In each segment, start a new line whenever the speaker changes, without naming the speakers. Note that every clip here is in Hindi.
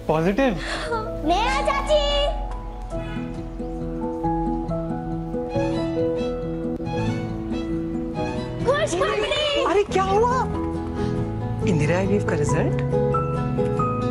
पॉजिटिव?
नेहा चाची। खुशखबरी।
अरे क्या हुआ? इंदिरा आईवीएफ का रिजल्ट?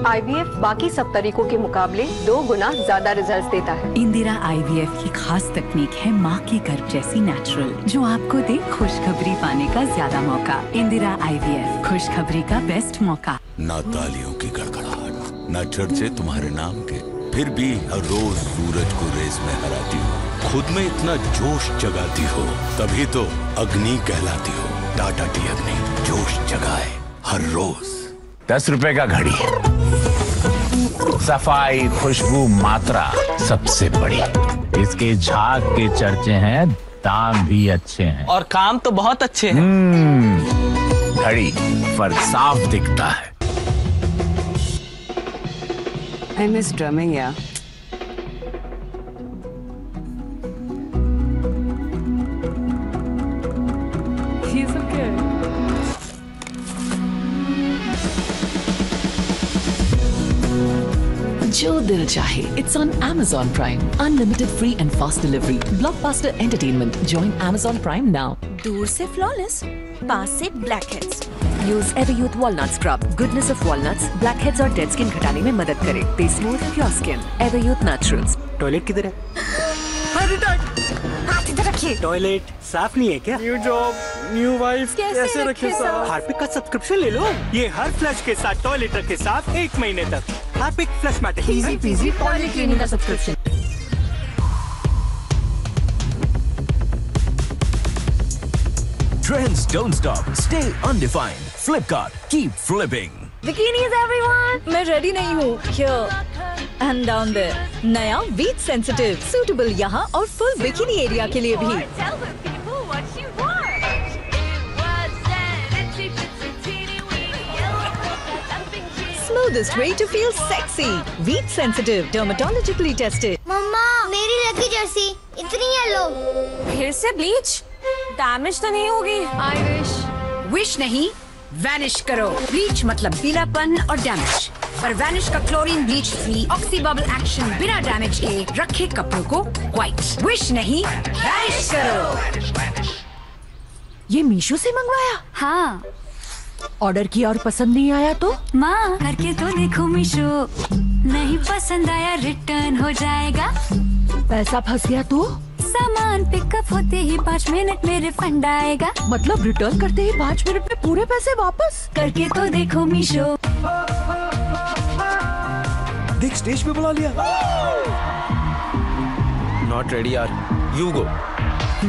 आईवीएफ बाकी सब तरीकों के मुकाबले 2 गुना ज्यादा रिजल्ट्स देता है।
इंदिरा आईवीएफ की खास तकनीक है माँ के गर्भ जैसी नेचुरल, जो आपको दे खुशखबरी पाने का ज्यादा मौका। इंदिरा आईवीएफ, खुशखबरी का बेस्ट मौका।
ना तालियों की गड़गड़ाहट, ना चर्चे तुम्हारे नाम के, फिर भी हर रोज सूरज को रेस में हराती हो, खुद में इतना जोश जगाती हो, तभी तो अग्नि कहलाती हो। टाटा टी अग्नि, जोश जगाए हर रोज।
10 रुपए का घड़ी, सफाई, खुशबू, मात्रा सबसे बड़ी। इसके झाग के चर्चे हैं, दाम भी अच्छे हैं
और काम तो बहुत अच्छे हैं।
घड़ी फर्क साफ दिखता है।
I miss drumming, yeah. He's okay.
जो दिल चाहे, it's on Amazon Prime. Unlimited free and fast delivery. Blockbuster entertainment. Join Amazon Prime now.
दूर से flawless, पास से blackheads. Use Everyuth Walnut Scrub. Goodness of walnuts, blackheads और dead skin घटाने में मदद करे. They smooth your skin. Everyuth Naturals.
Toilet किधर है?
हाथ इधर रखिए.
टॉयलेट साफ नहीं है क्या?
न्यू जॉब, न्यू वाइफ, कैसे रखे साफ?
हार्पिक का सब्सक्रिप्शन ले लो। ये हर फ्लश के साथ टॉयलेट रखे साफ 1 महीने तक। Harpic flushmatic.
Easy peasy toilet cleaning का subscription.
Trends don't stop. Stay undefined. Flipkart. Keep flipping.
Bikinis everyone. मैं ready नहीं हूँ. Here and down there. नया Beach Sensitive. Suitable यहाँ और full bikini area के लिए भी. Smoothest way to feel sexy. Beach Sensitive. Dermatologically tested.
मम्मा, मेरी लकी जर्सी इतनी येलो।
फिर से ब्लीच? डैमेज तो नहीं होगी?
I wish. Wish नहीं, वैनिश करो। ब्लीच मतलब पीलापन और डैमेज, पर वैनिश का chlorine bleach free oxy bubble action बिना डैमेज के रखे कपड़ों को व्हाइट। विश नहीं, वैनिश करो।
ये मीशो से मंगवाया?
हाँ।
ऑर्डर किया और पसंद नहीं आया तो?
माँ करके तो देखो मीशो, नहीं पसंद आया रिटर्न हो जाएगा।
पैसा फंस गया तो?
सामान पिकअप होते ही 5 मिनट में रिफंड आएगा।
मतलब रिटर्न करते ही 5 मिनट में पूरे पैसे वापस?
करके तो देखो मीशो।
देख स्टेज पे बुला लिया।
नॉट रेडी यार, यू गो।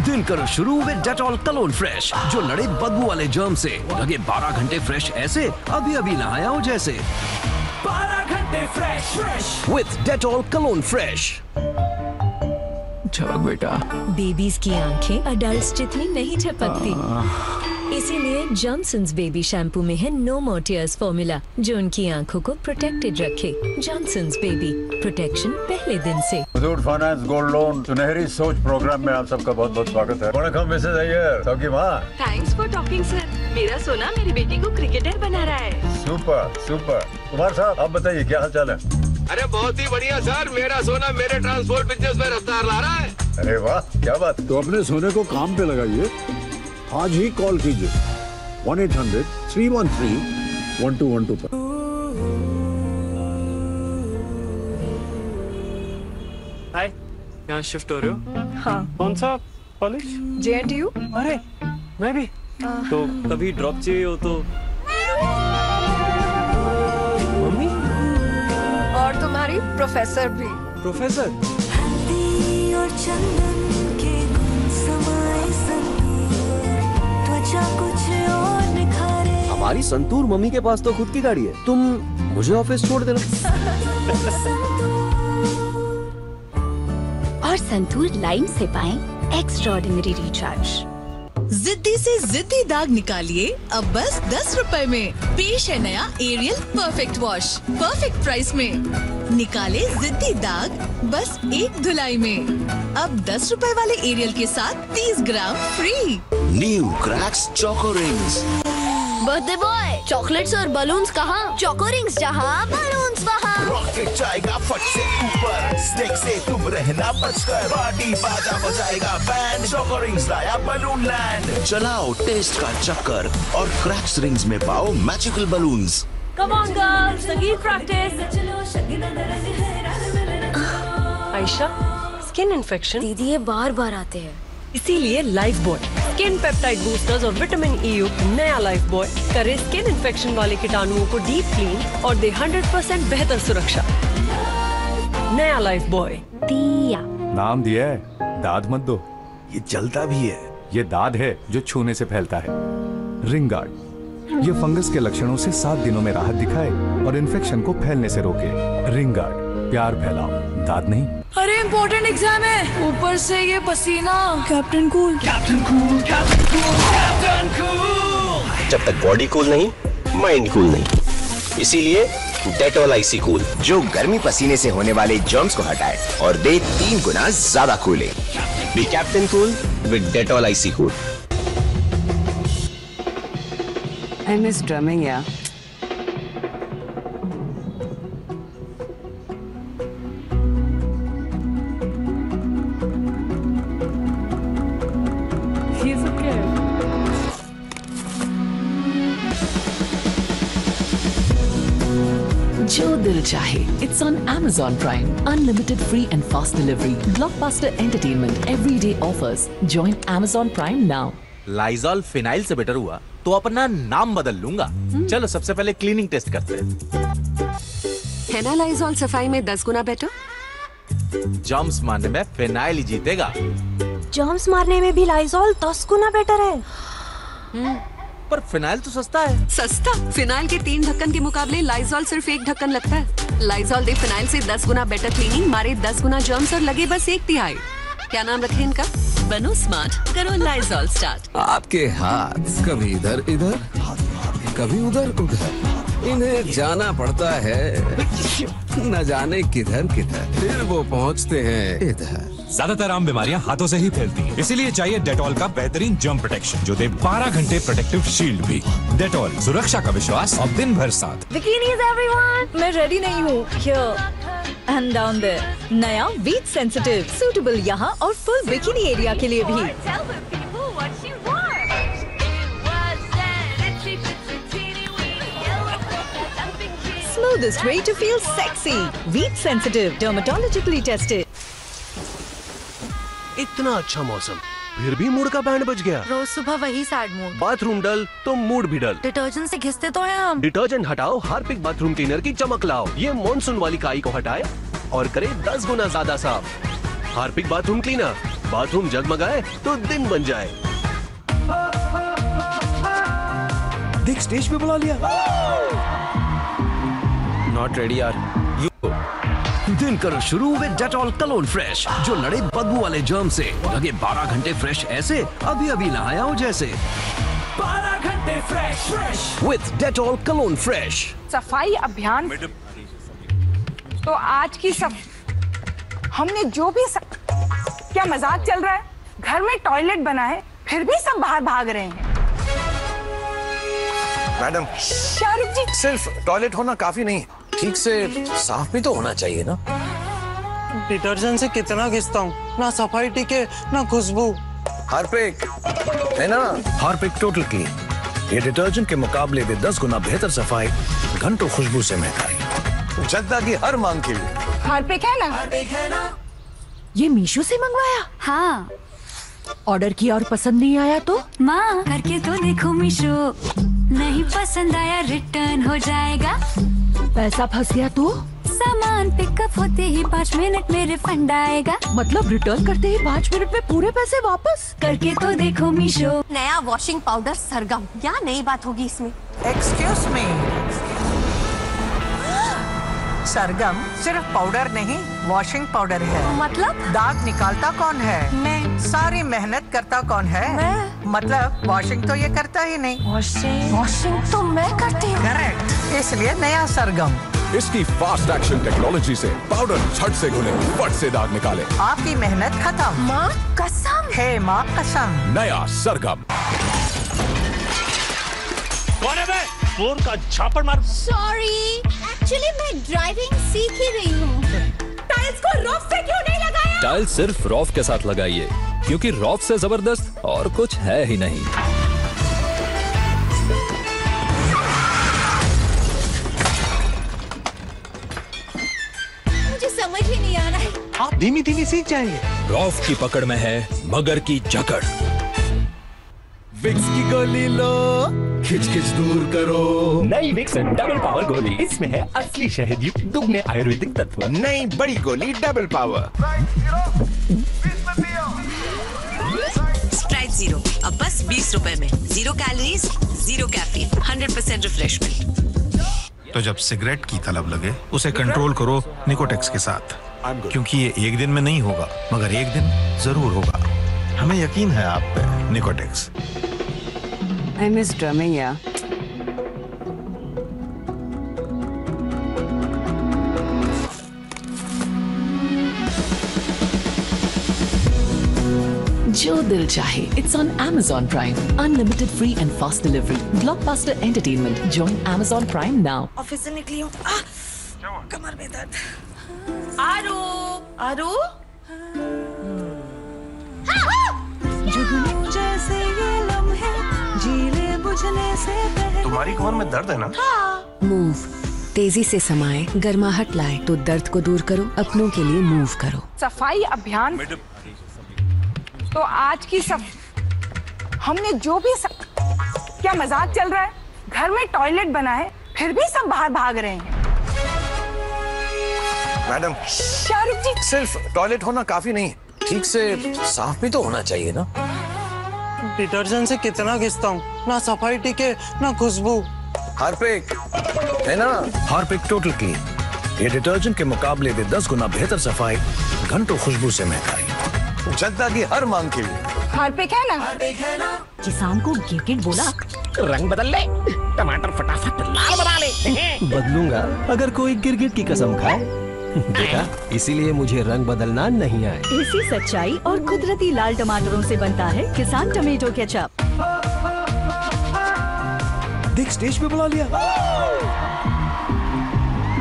दिन करो शुरू विद डेटॉल कलोन फ्रेश, जो लड़े बदबू वाले जर्म से। लगे 12 घंटे फ्रेश ऐसे, अभी अभी नहाया हो जैसे। 12 घंटे fresh with Dettol cologne fresh.
झपक बेटा।
बेबीज की आंखें अडल्ट्स जितनी नहीं झपकती, इसीलिए जॉनसन्स बेबी शैम्पू में है नो मोर टीयर्स फॉर्मूला, जो उनकी आंखों को प्रोटेक्टेड रखे। जॉनसन्स बेबी, प्रोटेक्शन पहले दिन से।
मुथूट फाइनेंस गोल्ड लोन सुनहरी सोच प्रोग्राम में आप सबका बहुत बहुत स्वागत है। वणकम मिसेस अय्यर, सौकी माँ।
Thanks for talking sir. मेरा सोना मेरी बेटी को क्रिकेटर बना रहा है।
Super super. कुमार साहब आप बताइए क्या हाल चाल है?
अरे बहुत ही बढ़िया सर, मेरा सोना मेरे ट्रांसपोर्ट बिजनेस में रफ्तार ला रहा है।
अरे वाह, क्या बात।
तो अपने सोने को काम पे लगाइए, आज ही कॉल कीजिए 1-800-313-1212 पर।
हाय, यहाँ शिफ्ट हो रहे हो?
हाँ।
कौन सा कॉलेज?
JNTU।
अरे मैं भी। तो कभी ड्रॉप चाहिए हो तो? मम्मी?
और तुम्हारी प्रोफेसर भी।
प्रोफेसर?
और चंदन के समाए त्वचा कुछ और निखारे।
हमारी संतूर मम्मी के पास तो खुद की गाड़ी है, तुम मुझे ऑफिस छोड़ देना।
और संतूर लाइन से पाएं एक्स्ट्राऑर्डिनरी रिचार्ज।
जिद्दी से जिद्दी दाग निकालिए अब बस 10 रुपए में। पेश है नया Ariel perfect wash perfect price में। निकाले जिद्दी दाग बस 1 धुलाई में। अब 10 रुपए वाले एरियल के साथ 30 gram free.
New Crax choco rings,
birthday boy, chocolates और बलून्स कहाँ? चोको रिंग्स जहाँ, बलून्स वहाँ।
रॉकेट जाएगा फट से ऊपर, स्नेक से तुम रहना बचकर, पार्टी बाजा बजाएगा बैंड, चोको रिंग्स लाया बलून लैंड। चलाओ टेस्ट का चक्कर और क्रैक्स रिंग्स में पाओ magical balloons.
Come on girls, संगीत प्रैक्टिस।
Ayesha, skin infection.
दीदी ये बार-बार आते हैं।
इसीलिए life boy skin peptide boosters और विटामिन ई युक्त नया लाइफ बॉय करे स्किन इन्फेक्शन वाले कीटाणुओं को डीप क्लीन और दे 100% बेहतर सुरक्षा। नया लाइफ बॉय।
दिया
नाम दिया है, दाद मत दो।
ये जलता भी है।
ये दाद है जो छूने से फैलता है। रिंग गार्ड ये फंगस के लक्षणों से 7 दिनों में राहत दिखाए और इन्फेक्शन को फैलने से रोके। रिंग गार्ड, प्यार फैलाओ, दाद नहीं।
अरे इम्पोर्टेंट एग्जाम है, ऊपर से ये पसीना। Captain cool,
captain cool, captain cool, captain cool. जब तक बॉडी कूल नहीं, माइंड कूल नहीं। इसीलिए डेटॉल आईसी कूल, जो गर्मी पसीने से होने वाले जर्म्स को हटाए और दे 3 गुना ज्यादा cooling. Be captain cool with Dettol icy cool.
I miss drumming, yeah. He's okay.
जो दिल चाहे. It's on Amazon Prime. Unlimited free and fast delivery. Blockbuster entertainment. Everyday offers. Join Amazon Prime now.
Lysol phenyl से बेटर हुआ तो अपना नाम बदल लूंगा। चलो सबसे पहले क्लीनिंग टेस्ट करते हैं।
है ना लाइजॉल सफाई में 10 गुना बेटर?
जर्म्स मारने में फिनाइल ही जीतेगा।
जर्म्स मारने में भी लाइजॉल 10 गुना बेटर है।
पर फिनाइल तो सस्ता है।
सस्ता? फिनाइल के 3 ढक्कन के मुकाबले लाइजॉल सिर्फ 1 ढक्कन लगता है। लाइजॉल दे फिनाइल से 10 गुना बेटर क्लीनिंग, मारे 10 गुना जर्म्स और लगे बस 1/3। क्या नाम रखें इनका? बनो स्मार्ट, करो लाइजॉल स्टार्ट।
आपके हाथ कभी इधर इधर, कभी उधर उधर, इन्हें जाना पड़ता है न जाने किधर किधर, फिर वो पहुंचते हैं इधर।
ज्यादातर आम बीमारियां हाथों से ही फैलती हैं, इसीलिए चाहिए डेटॉल का बेहतरीन जर्म प्रोटेक्शन जो दे 12 घंटे प्रोटेक्टिव शील्ड भी। डेटॉल, सुरक्षा का विश्वास और दिन भर साथ।
बिकिनीज एवरीवन, मैं रेडी नहीं हूँ। Here and down there, नया वीट सेंसिटिव, सूटेबल यहाँ और फुल बिकिनी एरिया के लिए भी। Smoothest way to feel sexy. Wheat sensitive, dermatologically tested.
इतना अच्छा मौसम, फिर भी मूड का बैंड बज गया।
रोज सुबह वही सैड मूड।
बाथरूम डल तो मूड भी डल।
डिटर्जेंट से घिसते तो हैं हम।
डिटर्जेंट हटाओ, हार्पिक बाथरूम क्लीनर की चमक लाओ। ये मॉनसून वाली काई को हटाए और करे 10 गुना ज्यादा साफ। हार्पिक बाथरूम क्लीनर, बाथरूम जगमगाए तो दिन बन जाए। देख स्टेज पे बुला लिया।
नॉट रेडी यार। दिन करो शुरू विद डेटॉल कलोन फ्रेश, जो लड़े बदबू वाले जर्म से, लगे 12 घंटे फ्रेश ऐसे अभी अभी नहाया हो जैसे।
12 घंटे fresh
with Dettol cologne fresh.
सफाई अभियान तो आज की हमने जो भी क्या मजाक चल रहा है? घर में टॉयलेट बना है फिर भी सब बाहर भाग रहे हैं।
मैडम,
शाहरुख जी,
सिर्फ टॉयलेट होना काफी नहीं, ठीक से साफ भी तो होना चाहिए ना।
डिटर्जेंट से कितना घिसता हूँ, ना सफाई टिके ना खुशबू।
हार्पिक है ना, हार्पिक टोटल क्लीन। ये डिटर्जेंट के मुकाबले में 10 गुना बेहतर सफाई, घंटों खुशबू से महकाई, जनता की हर मांग के लिए।
हार्पिक है ना?
ये मीशो से मंगवाया?
हाँ।
ऑर्डर किया और पसंद नहीं आया तो?
माँ करके तो देखो मीशो, नहीं पसंद आया रिटर्न हो जाएगा।
पैसा फंस गया तो?
सामान पिकअप होते ही 5 मिनट में रिफंड आएगा।
मतलब रिटर्न करते ही 5 मिनट में पूरे पैसे वापस?
करके तो देखो मीशो।
नया वॉशिंग पाउडर सरगम, क्या नई बात होगी इसमें?
एक्सक्यूज मी, सरगम सिर्फ पाउडर नहीं, वॉशिंग पाउडर है।
मतलब?
दाग निकालता कौन है?
मैं।
सारी मेहनत करता कौन है?
मैं।
मतलब वॉशिंग तो ये करता ही नहीं।
वॉशिंग तो मैं करती हूँ।
करेक्ट, इसलिए नया सरगम।
इसकी फास्ट एक्शन टेक्नोलॉजी से पाउडर झट से घुले, फट से दाग निकाले।
आपकी मेहनत खत्म।
माँ कसम।
हे माँ कसम।
नया सरगम।
कौन है बे? फ्लोर का झापड़ मार।
सॉरी, एक्चुअली मैं ड्राइविंग सीख ही रही हूँ। टाइल्स को रॉफ से क्यों नहीं लगाया?
टाइल्स सिर्फ रॉफ के साथ लगाइए, क्योंकि रॉफ से जबरदस्त और कुछ है ही नहीं।
मुझे समझ ही नहीं आ रहा है।
आप धीमी धीमी सीख जाएंगे।
रॉफ की पकड़ में है मगर की जकड़।
विक्स की गोली लो, खिच खिच दूर करो।
नई विक्स डबल पावर गोली, इसमें है असली शहद युक्त दुगने आयुर्वेदिक तत्व। नई बड़ी गोली डबल पावर।
स्प्राइट जीरो अब बस 20 रुपए में। 0 कैलोरीज, 0 कैफीन, 100% रिफ्रेशमेंट।
तो जब सिगरेट की तलब लगे उसे कंट्रोल करो निकोटेक्स के साथ, क्योंकि ये एक दिन में नहीं होगा मगर एक दिन जरूर होगा। हमें यकीन है आप पे। Nicotex.
I miss drumming, yeah.
जो दिल चाहे, it's on Amazon Prime. Unlimited free and fast delivery. Blockbuster entertainment. Join Amazon Prime now.
Office से निकली हूँ, कमर में दर्द। आरू, आरू। जुगनू जैसे ये लम्हे, जीले बुझने से पहले।
तुम्हारी कमर में दर्द है ना?
मूव तेजी से समाए, गर्माहट लाए तो दर्द को दूर करो, अपनों के लिए मूव करो।
सफाई अभियान। तो आज की हमने जो भी क्या मजाक चल रहा है? घर में टॉयलेट बना है, फिर भी सब बाहर भाग रहे हैं।
मैडम,
शाहरुख जी,
सिर्फ टॉयलेट होना काफी नहीं, ठीक से साफ भी तो होना चाहिए ना।
डिटर्जेंट से कितना घिसता हूँ, ना सफाई टिके ना खुशबू।
हार्पिक है ना? हार्पिक टोटल क्लीन, ये डिटर्जेंट के मुकाबले भी 10 गुना बेहतर सफाई, घंटों खुशबू से महकाई, जनता की हर मांग के लिए।
हार्पिक है ना?
किसान को गिरगिट बोला,
रंग बदल ले, टमाटर फटाफट लाल बना ले।
बदलूंगा अगर कोई गिरगिट की कसम खाए। देखा, इसीलिए मुझे रंग बदलना नहीं आए।
इसी सच्चाई और कुदरती लाल टमाटरों से बनता है किसान टमेटो केचप।
देख, स्टेज पे बुला लिया।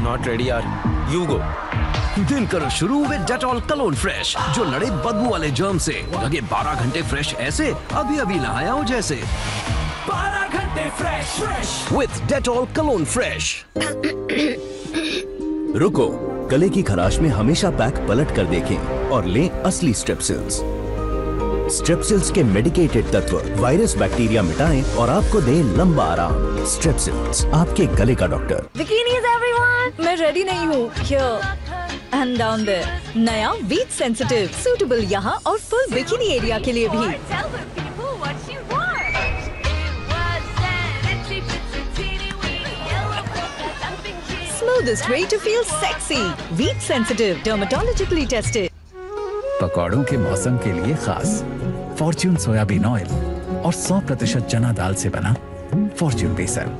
नॉट रेडी यार, यू गो।
दिन करो शुरू विद डेटॉल कलोन फ्रेश, जो लड़े बदबू वाले जर्म से। लगे 12 घंटे फ्रेश ऐसे अभी अभी नहाया हो जैसे।
12 घंटे fresh
with Dettol cologne fresh.
रुको, गले की खराश में हमेशा पैक पलट कर देखें और लें असली स्ट्रेप्सिल्स। स्ट्रेप्सिल्स के मेडिकेटेड तत्व वायरस बैक्टीरिया मिटाएं और आपको दें लंबा आराम। स्ट्रेप्सिल्स, आपके गले का डॉक्टर।
बिकिनीज एवरीवन, मैं रेडी नहीं हूँ। Here and down there. नया वीट सेंसिटिव, सूटेबल यहाँ और फुल बिकिनी एरिया के लिए भी। Smoothest way to feel sexy. Wheat sensitive, dermatologically tested.
पकौड़ों के मौसम के लिए खास फॉर्च्यून सोयाबीन ऑयल और 100% चना दाल से बना फॉर्च्यून बेसन।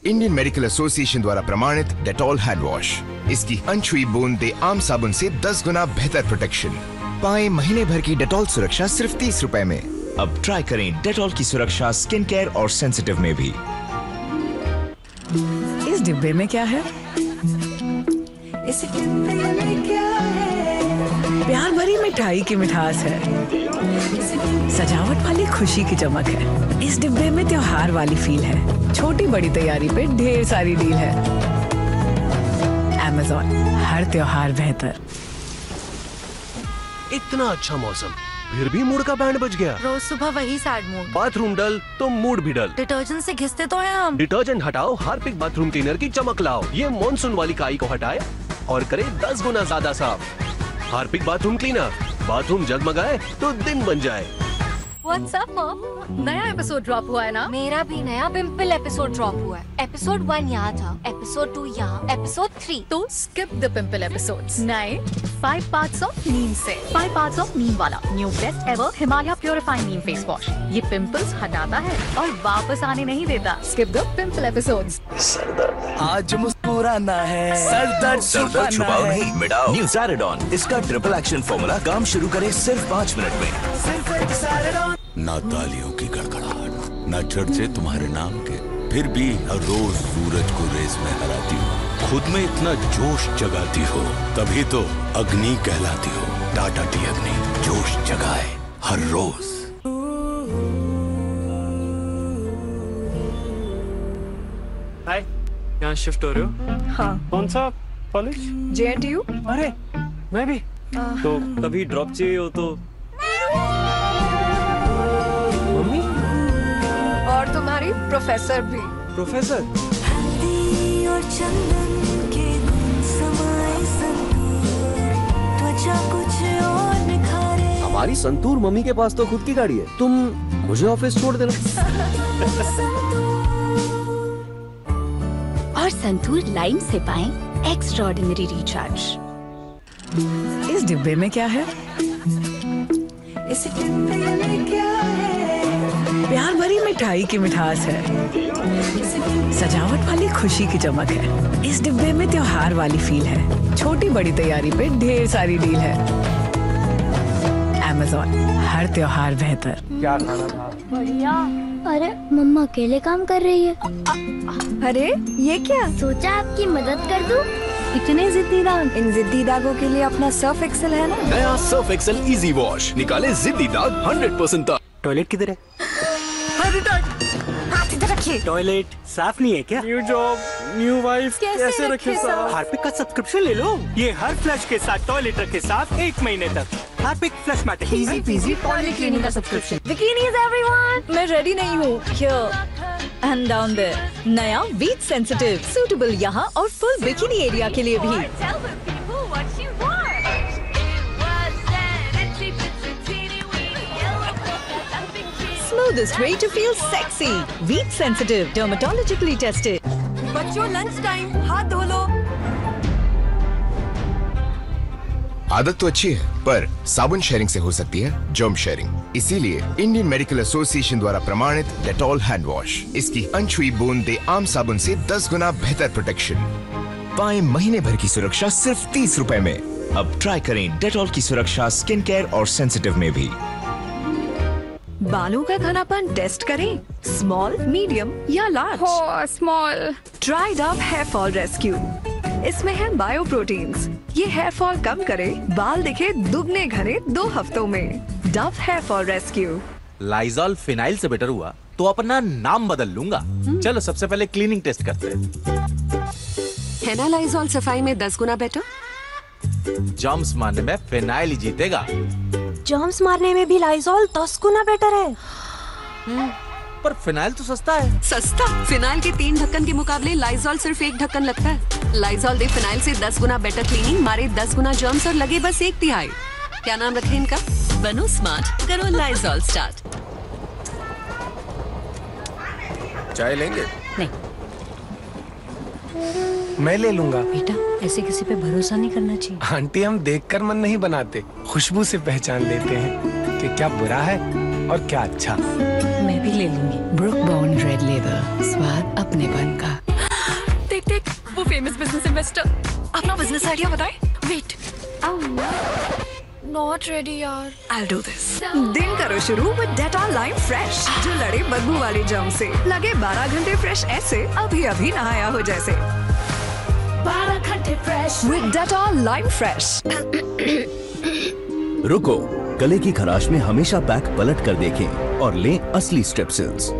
इंडियन मेडिकल एसोसिएशन द्वारा प्रमाणित डेटॉल हैंड वॉश। इसकी अनछुई बूंद दे आम साबुन से 10 गुना बेहतर प्रोटेक्शन। पाएं महीने भर की डेटॉल सुरक्षा सिर्फ 30 रुपए में। अब ट्राई करें डेटॉल की सुरक्षा स्किन केयर और सेंसिटिव में भी।
इस डिब्बे में क्या है? इस डिब्बे में क्या है? प्यार भरी मिठाई की मिठास है, सजावट वाली खुशी की चमक है। इस डिब्बे में त्योहार वाली फील है, छोटी बड़ी तैयारी पे ढेर सारी डील है। Amazon, हर त्योहार बेहतर।
इतना अच्छा मौसम, फिर भी मूड का बैंड बज गया।
रोज सुबह वही सैड मूड।
बाथरूम डल तो मूड भी डल।
डिटर्जेंट से घिसते तो हैं हम।
डिटर्जेंट हटाओ, हार्पिक बाथरूम क्लीनर की चमक लाओ। ये मॉनसून वाली काई को हटाए और करे 10 गुना ज्यादा साफ। हार्पिक बाथरूम क्लीनर, बाथरूम जगमगाए तो दिन बन जाए।
What's up, Mom? नया एपिसोड ड्रॉप हुआ है ना? मेरा भी नया पिंपल एपिसोड ड्रॉप हुआ है। एपिसोड 1 यहाँ था, एपिसोड 2 यहाँ, एपिसोड 3। तो स्किप द पिंपल एपिसोड्स। नए 5 पार्ट्स ऑफ नीम से। 5 पार्ट्स ऑफ नीम वाला new best ever Himalaya purifying neem face wash. ये पिंपल्स हटाता है और वापस आने नहीं देता। Skip the pimple episodes.
आज मुस्कुराना है,
सरदर्द छुपाओ नहीं, मिटाओ। न्यू सैराडॉन, इसका ट्रिपल एक्शन फॉर्मूला काम शुरू करे सिर्फ 5 मिनट में।
ना तालियों की गड़गड़ाहट, न चर्चे तुम्हारे नाम के, फिर भी हर रोज सूरज को रेस में हराती हो। खुद में इतना जोश जगाती हो, तभी तो अग्नि कहलाती हो। टाटा टी अग्नि, जोश जगाए हर रोज।
हाय, यहाँ शिफ्ट हो रहे हो?
हाँ।
कौन सा कॉलेज?
JNTU।
अरे मैं भी। तो कभी ड्रॉप चाहिए हो तो? मम्मी?
और तुम्हारी प्रोफेसर भी।
प्रोफेसर?
और चंदन के समाए त्वचा कुछ और निखारे।
हमारी संतूर मम्मी के पास तो खुद की गाड़ी है, तुम मुझे ऑफिस छोड़ देना।
और संतूर लाइम से पाएं एक्स्ट्राऑर्डिनरी रिचार्ज।
इस डिब्बे में क्या है?
इस डिब्बे में क्या है?
प्यार भरी मिठाई की मिठास है, सजावट वाली खुशी की चमक है। इस डिब्बे में त्योहार वाली फील है, छोटी बड़ी तैयारी पे ढेर सारी डील है। Amazon, हर त्योहार बेहतर।
क्या खाना था?
बढ़िया। अरे मम्मा अकेले काम कर रही है।
अरे ये क्या?
सोचा आपकी मदद कर दूं। इतने जिद्दी दाग। इन जिद्दी दागों के लिए अपना सर्फ एक्सेल है ना।
नया सर्फ एक्सेल इजी वॉश निकाले जिद्दी दाग 100% तक।
टॉयलेट किधर है?
हाथ इधर रखिए।
टॉयलेट साफ नहीं है क्या? न्यू जॉब, न्यू वाइफ, कैसे रखे साफ? हार्पिक का सब्सक्रिप्शन ले लो। ये हर फ्लश के साथ टॉयलेट रखे साफ 1 महीने तक। Harpic flushmatic.
Easy peasy toilet cleaning का सब्सक्रिप्शन।
बिकिनीज एवरीवन, मैं रेडी नहीं हूँ। एंड डाउन देयर, नया वीट सेंसिटिव, सूटेबल यहाँ और फुल बिकिनी एरिया के लिए भी। Smoothest way to feel sexy. Wheat sensitive, dermatologically tested.
बच्चों लंच टाइम, हाथ धो लो।
आदत तो अच्छी है, पर साबुन शेयरिंग से हो सकती है जर्म शेयरिंग। इसीलिए इंडियन मेडिकल एसोसिएशन द्वारा प्रमाणित डेटॉल हैंड वॉश। इसकी अनछुई बूंद दे आम साबुन से 10 गुना बेहतर प्रोटेक्शन। पाएं महीने भर की सुरक्षा सिर्फ 30 रुपए में। अब ट्राई करें डेटॉल की सुरक्षा स्किन केयर और सेंसिटिव में भी।
बालों का घनापन टेस्ट करें, स्मॉल, मीडियम या लार्ज।
स्मॉल।
ट्राइड अप हेयर फॉल रेस्क्यू। इसमें है बायो प्रोटीन्स। ये हेयर फॉल कम करे, बाल दिखे दुगने घने 2 हफ्तों में। Dove hair fall rescue.
Lizol phenyl से बेटर हुआ तो अपना नाम बदल लूंगा। चलो सबसे पहले क्लीनिंग टेस्ट करते हैं।
है ना लाइजॉल सफाई में 10 गुना बेटर?
जर्म्स मारने में फिनाइल ही जीतेगा।
जर्म्स मारने में भी लाइजॉल 10 गुना बेटर है।
पर फिनाइल तो सस्ता है।
सस्ता? फिनाइल के 3 ढक्कन के मुकाबले लाइजॉल सिर्फ 1 ढक्कन लगता है। लाइजॉल दे फिनाइल से 10 गुना बेटर क्लीनिंग, मारे 10 गुना जर्म्स और लगे बस 1/3। क्या नाम रखें इनका? बनो स्मार्ट, करो लाइजॉल स्टार्ट।
चाय लेंगे?
नहीं।
मैं ले लूंगा।
बेटा ऐसे किसी पे भरोसा नहीं करना चाहिए।
आंटी हम देखकर मन नहीं बनाते, खुशबू से पहचान लेते हैं कि क्या बुरा है और क्या अच्छा।
मैं भी ले लूंगी।
ब्रुक बॉन्ड रेड लेदर, स्वाद अपनेपन का।
देख देख, वो फेमस बिजनेस इन्वेस्टर अपना बिजनेस आइडिया बताए। वेट, नॉट रेडी यार।
I'll do this. दिन करो शुरू with Dettol Lime Fresh, जो लड़े बदबू वाले जर्म से। लगे 12 घंटे फ्रेश ऐसे अभी अभी नहाया हो जैसे।
12 घंटे fresh
with Dettol Lime Fresh।
रुको, गले की खराश में हमेशा पैक पलट कर देखें और लें असली स्ट्रेप्सिल्स।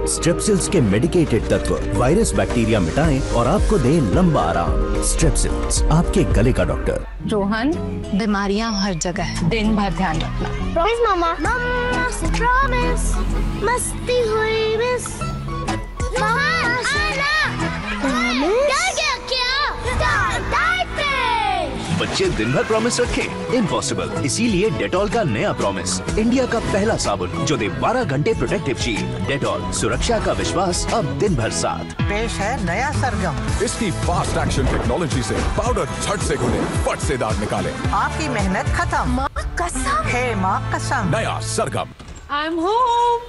स्ट्रेप्सिल्स के मेडिकेटेड तत्व वायरस बैक्टीरिया मिटाएं और आपको दें लंबा आराम। स्ट्रेप्सिल्स, आपके गले का डॉक्टर।
रोहन, बीमारियां हर जगह है, दिन भर ध्यान रखना।
प्रॉमिस मामा। मम्मा से प्रॉमिस। मस्ती हुई मिस। मामा आना। प्रॉमिस।
बच्चे दिन भर प्रॉमिस रखें, इम्पॉसिबल। इसीलिए डेटॉल का नया प्रॉमिस, इंडिया का पहला साबुन जो दे 12 घंटे प्रोटेक्टिव शील्ड। डेटॉल, सुरक्षा का विश्वास अब दिन भर साथ।
पेश है नया सरगम।
इसकी फास्ट एक्शन टेक्नोलॉजी से पाउडर झट से घुले, फट से दाग निकाले।
आपकी मेहनत खत्म।
माँ कसम
है, माँ कसम।
नया सरगम।
I'm home.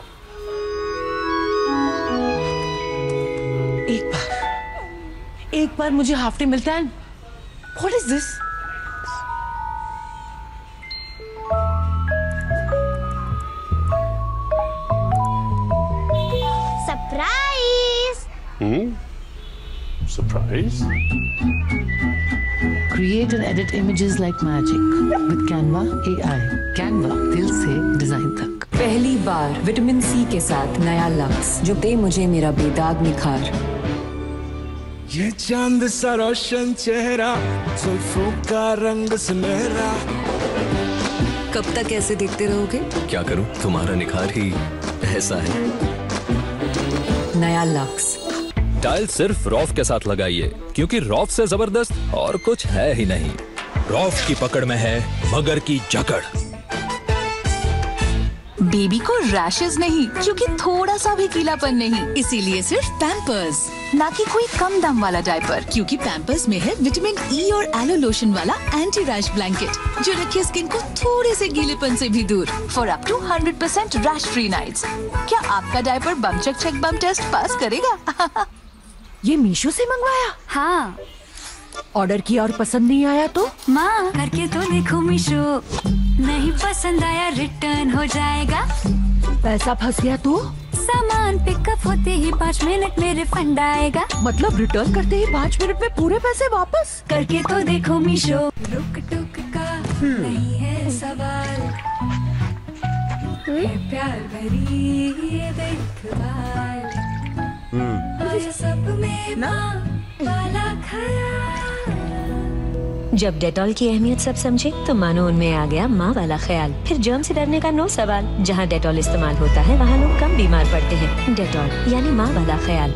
एक बार मुझे हाफ डे मिलता है। What is this?
Surprise.
Create and edit images like magic with Canva AI. Canva दिल से डिजाइन तक।
पहली बार विटामिन सी के साथ नया लक्स जो दे मुझे मेरा बेदाग निखार।
ये चांद सा रोशन चेहरा, जुल्फों का रंग सुनहरा।
कब तक ऐसे देखते रहोगे?
क्या करूं, तुम्हारा निखार ही ऐसा है।
नया लक्स।
डायल सिर्फ रॉफ के साथ लगाइए, क्योंकि रॉफ से जबरदस्त और कुछ है ही नहीं। रॉफ की पकड़ में है मगर की जकड़।
बेबी को रैशेस नहीं, क्योंकि थोड़ा सा भी गीलापन नहीं, इसीलिए सिर्फ पैम्पर्स, ना कि कोई कम दाम वाला डायपर, क्योंकि पैम्पर्स में है विटामिन ई और एलो लोशन वाला एंटी रैश ब्लैंकेट जो रखे स्किन को थोड़े से गीलेपन से भी दूर for up to 100% rash free nights. क्या आपका diaper bum check bum test pass करेगा?
ये मीशो से मंगवाया?
हाँ।
ऑर्डर किया और पसंद नहीं आया तो?
माँ करके तो देखो मीशो, नहीं पसंद आया रिटर्न हो जाएगा।
पैसा फंस गया तो?
सामान पिकअप होते ही 5 मिनट में रिफंड आएगा।
मतलब रिटर्न करते ही 5 मिनट में पूरे पैसे वापस?
करके तो देखो मीशो। रुक टुक का नहीं है सवाल, प्यार भरी ये देखभाल, सब में माँ वाला ख्याल।
जब डेटॉल की अहमियत सब समझे तो मानो उनमें आ गया माँ वाला ख्याल। फिर जर्म से डरने का नो सवाल। जहाँ डेटॉल इस्तेमाल होता है वहाँ लोग कम बीमार पड़ते हैं। डेटॉल यानी माँ वाला ख्याल।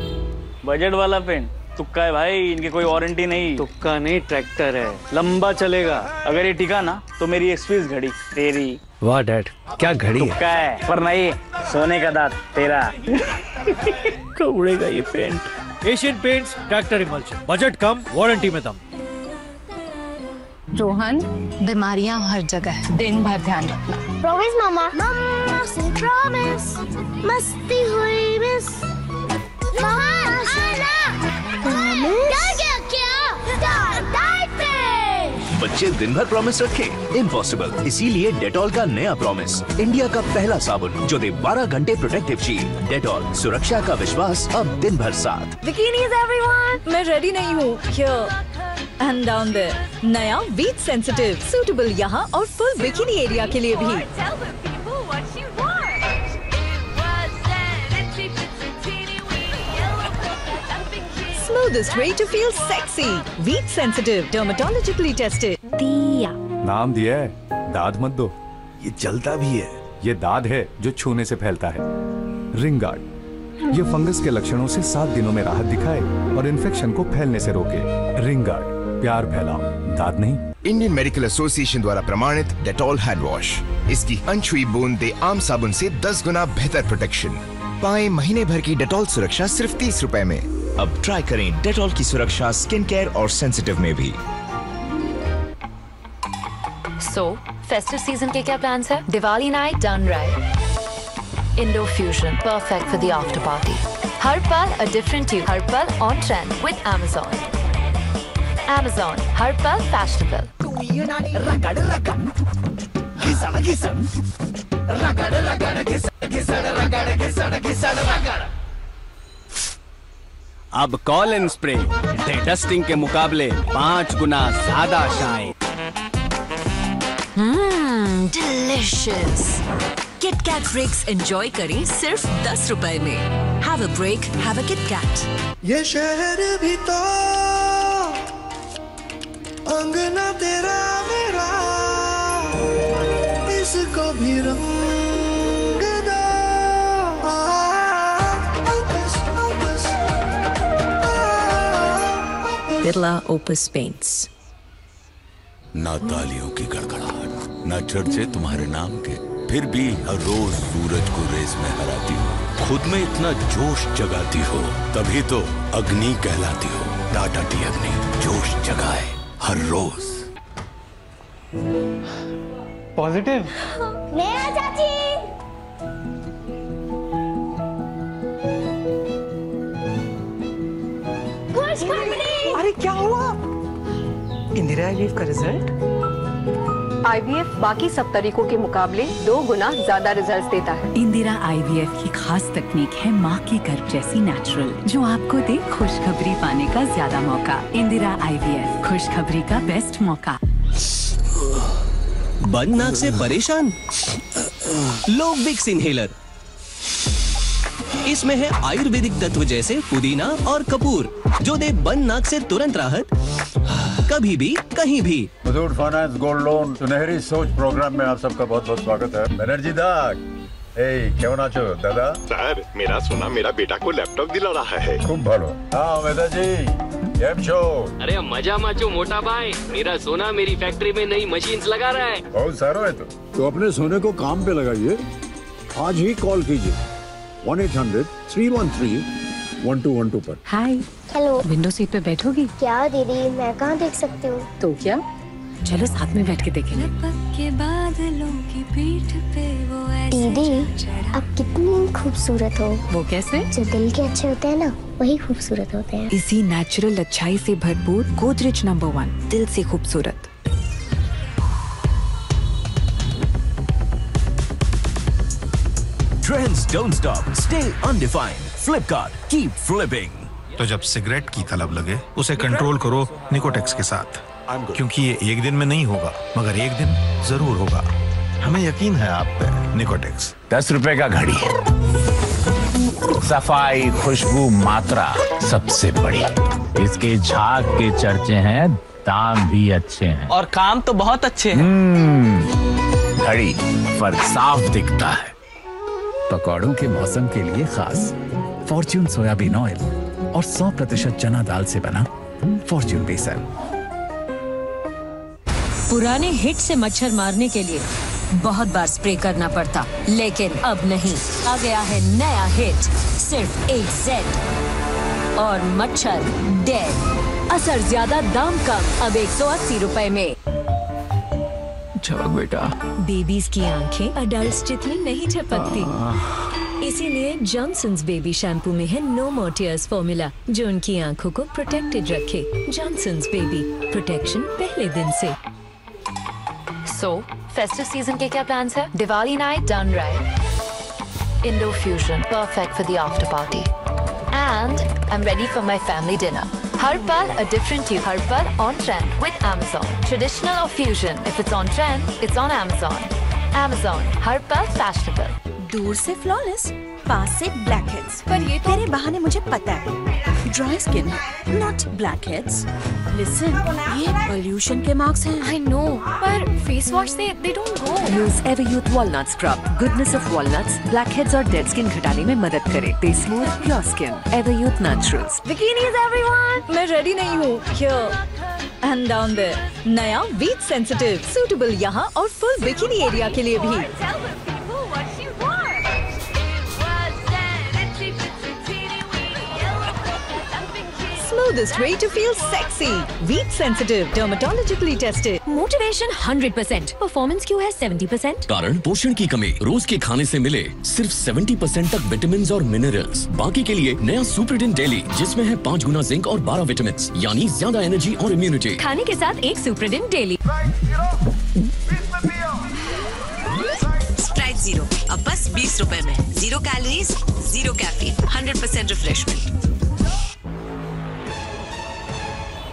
बजट वाला पेन तुक्का है भाई, इनकी कोई वारंटी नहीं। तुक्का नहीं, ट्रैक्टर है, लंबा चलेगा। अगर ये टिका ना तो मेरी एक्सपीरियंस घड़ी तेरी।
वाह डैड, क्या घड़ी है।
तुक्का है पर नहीं, सोने का दांत तेरा। कब उड़ेगा ये paint?
Asian Paints tractor emulsion, budget कम, वारंटी में दम।
रोहन, बीमारियां हर जगह है, दिन भर ध्यान रखना।
प्रॉमिस मामा। मम्मा से प्रॉमिस। मस्ती हुई मिस। मामा आना। क्या?
बच्चे दिन भर प्रॉमिस रखे, इम्पॉसिबल। इसीलिए डेटॉल का नया प्रॉमिस, इंडिया का पहला साबुन जो दे 12 घंटे प्रोटेक्टिव शील्ड। डेटॉल, सुरक्षा का विश्वास अब दिन भर साथ।
बिकिनीज एवरीवन, मैं रेडी नहीं हूँ। Here and down there, नया वीट सेंसिटिव, सूटेबल यहाँ और फुल बिकिनी एरिया के लिए भी। Smoothest way to feel sexy. Wheat sensitive, dermatologically tested.
दिया।
नाम दिया है, दाद मत दो। ये जलता भी है। ये दाद है जो छूने से फैलता है। रिंग गार्ड, ये फंगस के लक्षणों से 7 दिनों में राहत दिखाए और इन्फेक्शन को फैलने से रोके। रिंग गार्ड, प्यार फैलाओ, दाद नहीं।
इंडियन मेडिकल एसोसिएशन द्वारा प्रमाणित डेटॉल हैंड वॉश। इसकी अनछुई बूंद दे आम साबुन से 10 गुना बेहतर प्रोटेक्शन। पाएं महीने भर की डेटॉल सुरक्षा सिर्फ 30 रुपए में। अब ट्राई करें डेटॉल की सुरक्षा स्किन केयर और सेंसिटिव में भी।
So, फेस्टिव सीजन के क्या प्लान्स है? Diwali night done right. Indo fusion, perfect for the after party. हर पल अ डिफरेंट ट्यून, हर पल on trend with Amazon. Amazon, हर पल फैशनेबल।
अब कॉलिन स्प्रे डे डस्टिंग के मुकाबले 5 गुना ज्यादा shine.
Delicious. KitKat breaks enjoy करें सिर्फ 10 रुपए में। Have a break, have a KitKat.
ये शहर भी तो अंगना तेरा मेरा, इसको भी रंग दो।
Birla opus paints.
ना तालियों की गड़गड़ाहट, ना चर्चे तुम्हारे नाम के, फिर भी हर रोज सूरज को रेस में हराती हो। खुद में इतना जोश जगाती हो, तभी तो अग्नि कहलाती हो। टाटा टी अग्नि, जोश जगाए हर रोज।
पॉजिटिव।
नया चाची।
अरे क्या हुआ? इंदिरा लीव का रिजल्ट?
IVF बाकी सब तरीकों के मुकाबले 2 गुना ज्यादा रिजल्ट्स देता है।
इंदिरा IVF की खास तकनीक है माँ के गर्भ जैसी नेचुरल, जो आपको दे खुशखबरी पाने का ज्यादा मौका। इंदिरा IVF, खुशखबरी का बेस्ट मौका।
बंद नाक से परेशान? लो विक्स इनहेलर। इसमें है आयुर्वेदिक तत्व जैसे पुदीना और कपूर, जो दे बंद नाक से तुरंत राहत, कभी भी कहीं भी।
मुथूट फाइनेंस गोल्ड लोन सुनहरी सोच प्रोग्राम में आप सबका बहुत बहुत स्वागत है। बनर्जी दाग, क्यों नाचो दादा?
सर, मेरा सोना मेरा बेटा को लैपटॉप दिला रहा है।
खूब भालो। हाँ मेहता जी, केम छो?
अरे मजा माचो मोटा भाई, मेरा सोना मेरी फैक्ट्री में नई मशीन्स लगा रहा है।
बहुत सारो है तो अपने सोने को काम पे लगाइए। आज ही कॉल कीजिए 1-800-313-1212 पर।
हाय।
हेलो।
विंडो सीट पे बैठोगी?
क्या दीदी, मैं कहाँ देख सकती हूँ?
तो क्या, चलो साथ में बैठ के देखेंगे।
दीदी, आप कितनी खूबसूरत हो।
वो कैसे?
जो दिल के अच्छे होते हैं ना, वही खूबसूरत होते हैं।
इसी नेचुरल अच्छाई से भरपूर गोदरेज नंबर 1, दिल से खूबसूरत।
Trends don't stop. Stay undefined. Flipkart. Keep flipping.
तो जब सिगरेट की तलब लगे, उसे कंट्रोल करो निकोटेक्स के साथ, क्योंकि ये एक दिन में नहीं होगा, मगर एक दिन जरूर होगा। हमें यकीन है आप पे। निकोटेक्स
10 रुपए का घड़ी, सफाई, खुशबू, मात्रा सबसे बड़ी। इसके झाग के चर्चे हैं, दाम भी अच्छे हैं
और काम तो बहुत अच्छे हैं।
घड़ी फर्क साफ दिखता है। पकौड़ों के मौसम के लिए खास फॉर्च्यून सोयाबीन ऑयल और 100% चना दाल से बना फॉर्च्यून बेसन।
पुराने हिट से मच्छर मारने के लिए बहुत बार स्प्रे करना पड़ता, लेकिन अब नहीं। आ गया है नया हिट, सिर्फ 8Z और मच्छर डेड। असर ज्यादा, दाम कम, अब 180 रुपए में।
झपक बेटा।
बेबीज की आंखें अडल्ट्स जितनी नहीं झपकती, इसीलिए जॉनसन्स बेबी शैम्पू में है नो मोर टीयर्स फॉर्मूला, जो उनकी आंखों को प्रोटेक्टेड रखे। जॉनसन्स बेबी, प्रोटेक्शन पहले दिन से।
So, festive season के क्या plans है? Diwali night done right. Indo fusion, perfect for the after party. And I'm ready for my family dinner. हर पल a different tune. हर पल on trend with Amazon. Traditional or fusion, if it's on trend, it's on Amazon. Amazon, हर पल fashionable.
दूर से फ्लॉलेस, पास से ब्लैकहेड्स। पर ये तेरे बहाने मुझे पता है। Dry skin, not blackheads. Listen, ये पोल्यूशन के मार्क्स हैं।
I know, पर फेस वॉश से they don't go.
Use Everyuth Walnut Scrub. Goodness of walnuts, blackheads और dead skin घटाने में मदद करे। They smooth your skin. Everyuth Naturals.
Bikinis everyone.
मैं रेडी नहीं हूँ। Here and down there. नया वीट सेंसिटिव, सूटेबल यहाँ और फुल बिकिनी एरिया के लिए भी। Smoothest way to feel sexy. Wheat sensitive, dermatologically tested. Motivation 100%. Performance क्यों है 70%?
कारण पोषण की कमी। रोज के खाने से मिले सिर्फ 70% तक विटामिन और मिनरल्स। बाकी के लिए नया सुप्रीडिन डेली, जिसमें है 5 गुना जिंक और 12 विटामिन, यानी ज्यादा एनर्जी और इम्यूनिटी।
खाने के साथ एक सुप्रीडिन डेली।
स्प्राइट जीरो अब बस 20 रुपए में। 0 कैलोरीज, 0 कैफीन, 100% रिफ्रेशमेंट।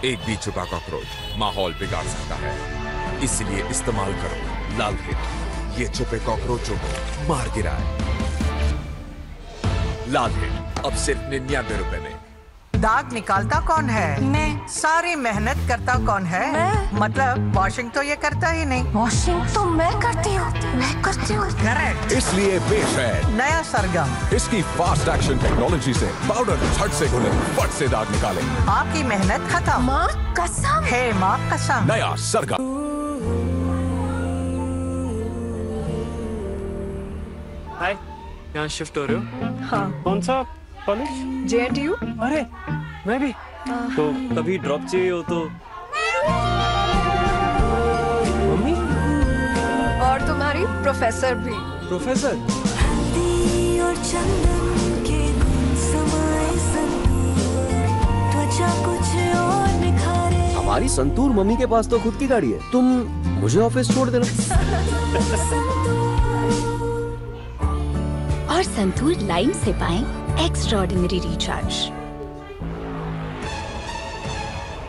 एक भी छुपा कॉकरोच माहौल बिगाड़ सकता है, इसलिए इस्तेमाल करो लाल हिट। ये छुपे कॉकरोचों को मार गिराए। लाल हिट अब सिर्फ 99 रुपए में।
दाग निकालता कौन है? मैं। सारी मेहनत करता कौन है? मैं। मतलब वॉशिंग तो ये करता ही नहीं।
वॉशिंग तो मैं करती हूँ।
करेक्ट।
इसलिए पेश है
नया सरगम।
इसकी फास्ट एक्शन टेक्नोलॉजी से पाउडर झट से घुले, फट से दाग निकाले।
आपकी मेहनत खत्म।
माँ कसम।
है माँ कसम।
नया सरगम।
हाय, यहाँ शिफ्ट हो रहे हो?
हाँ।
कौन सा कॉलेज?
JNTU।
अरे मैं भी। तो कभी ड्रॉप चाहिए हो तो। मम्मी?
और तुम्हारी प्रोफेसर भी।
प्रोफेसर?
हमारी संतूर मम्मी के पास तो खुद की गाड़ी है, तुम मुझे ऑफिस छोड़ देना।
और संतूर लाइम से पाएं एक्स्ट्राऑर्डिनरी रिचार्ज।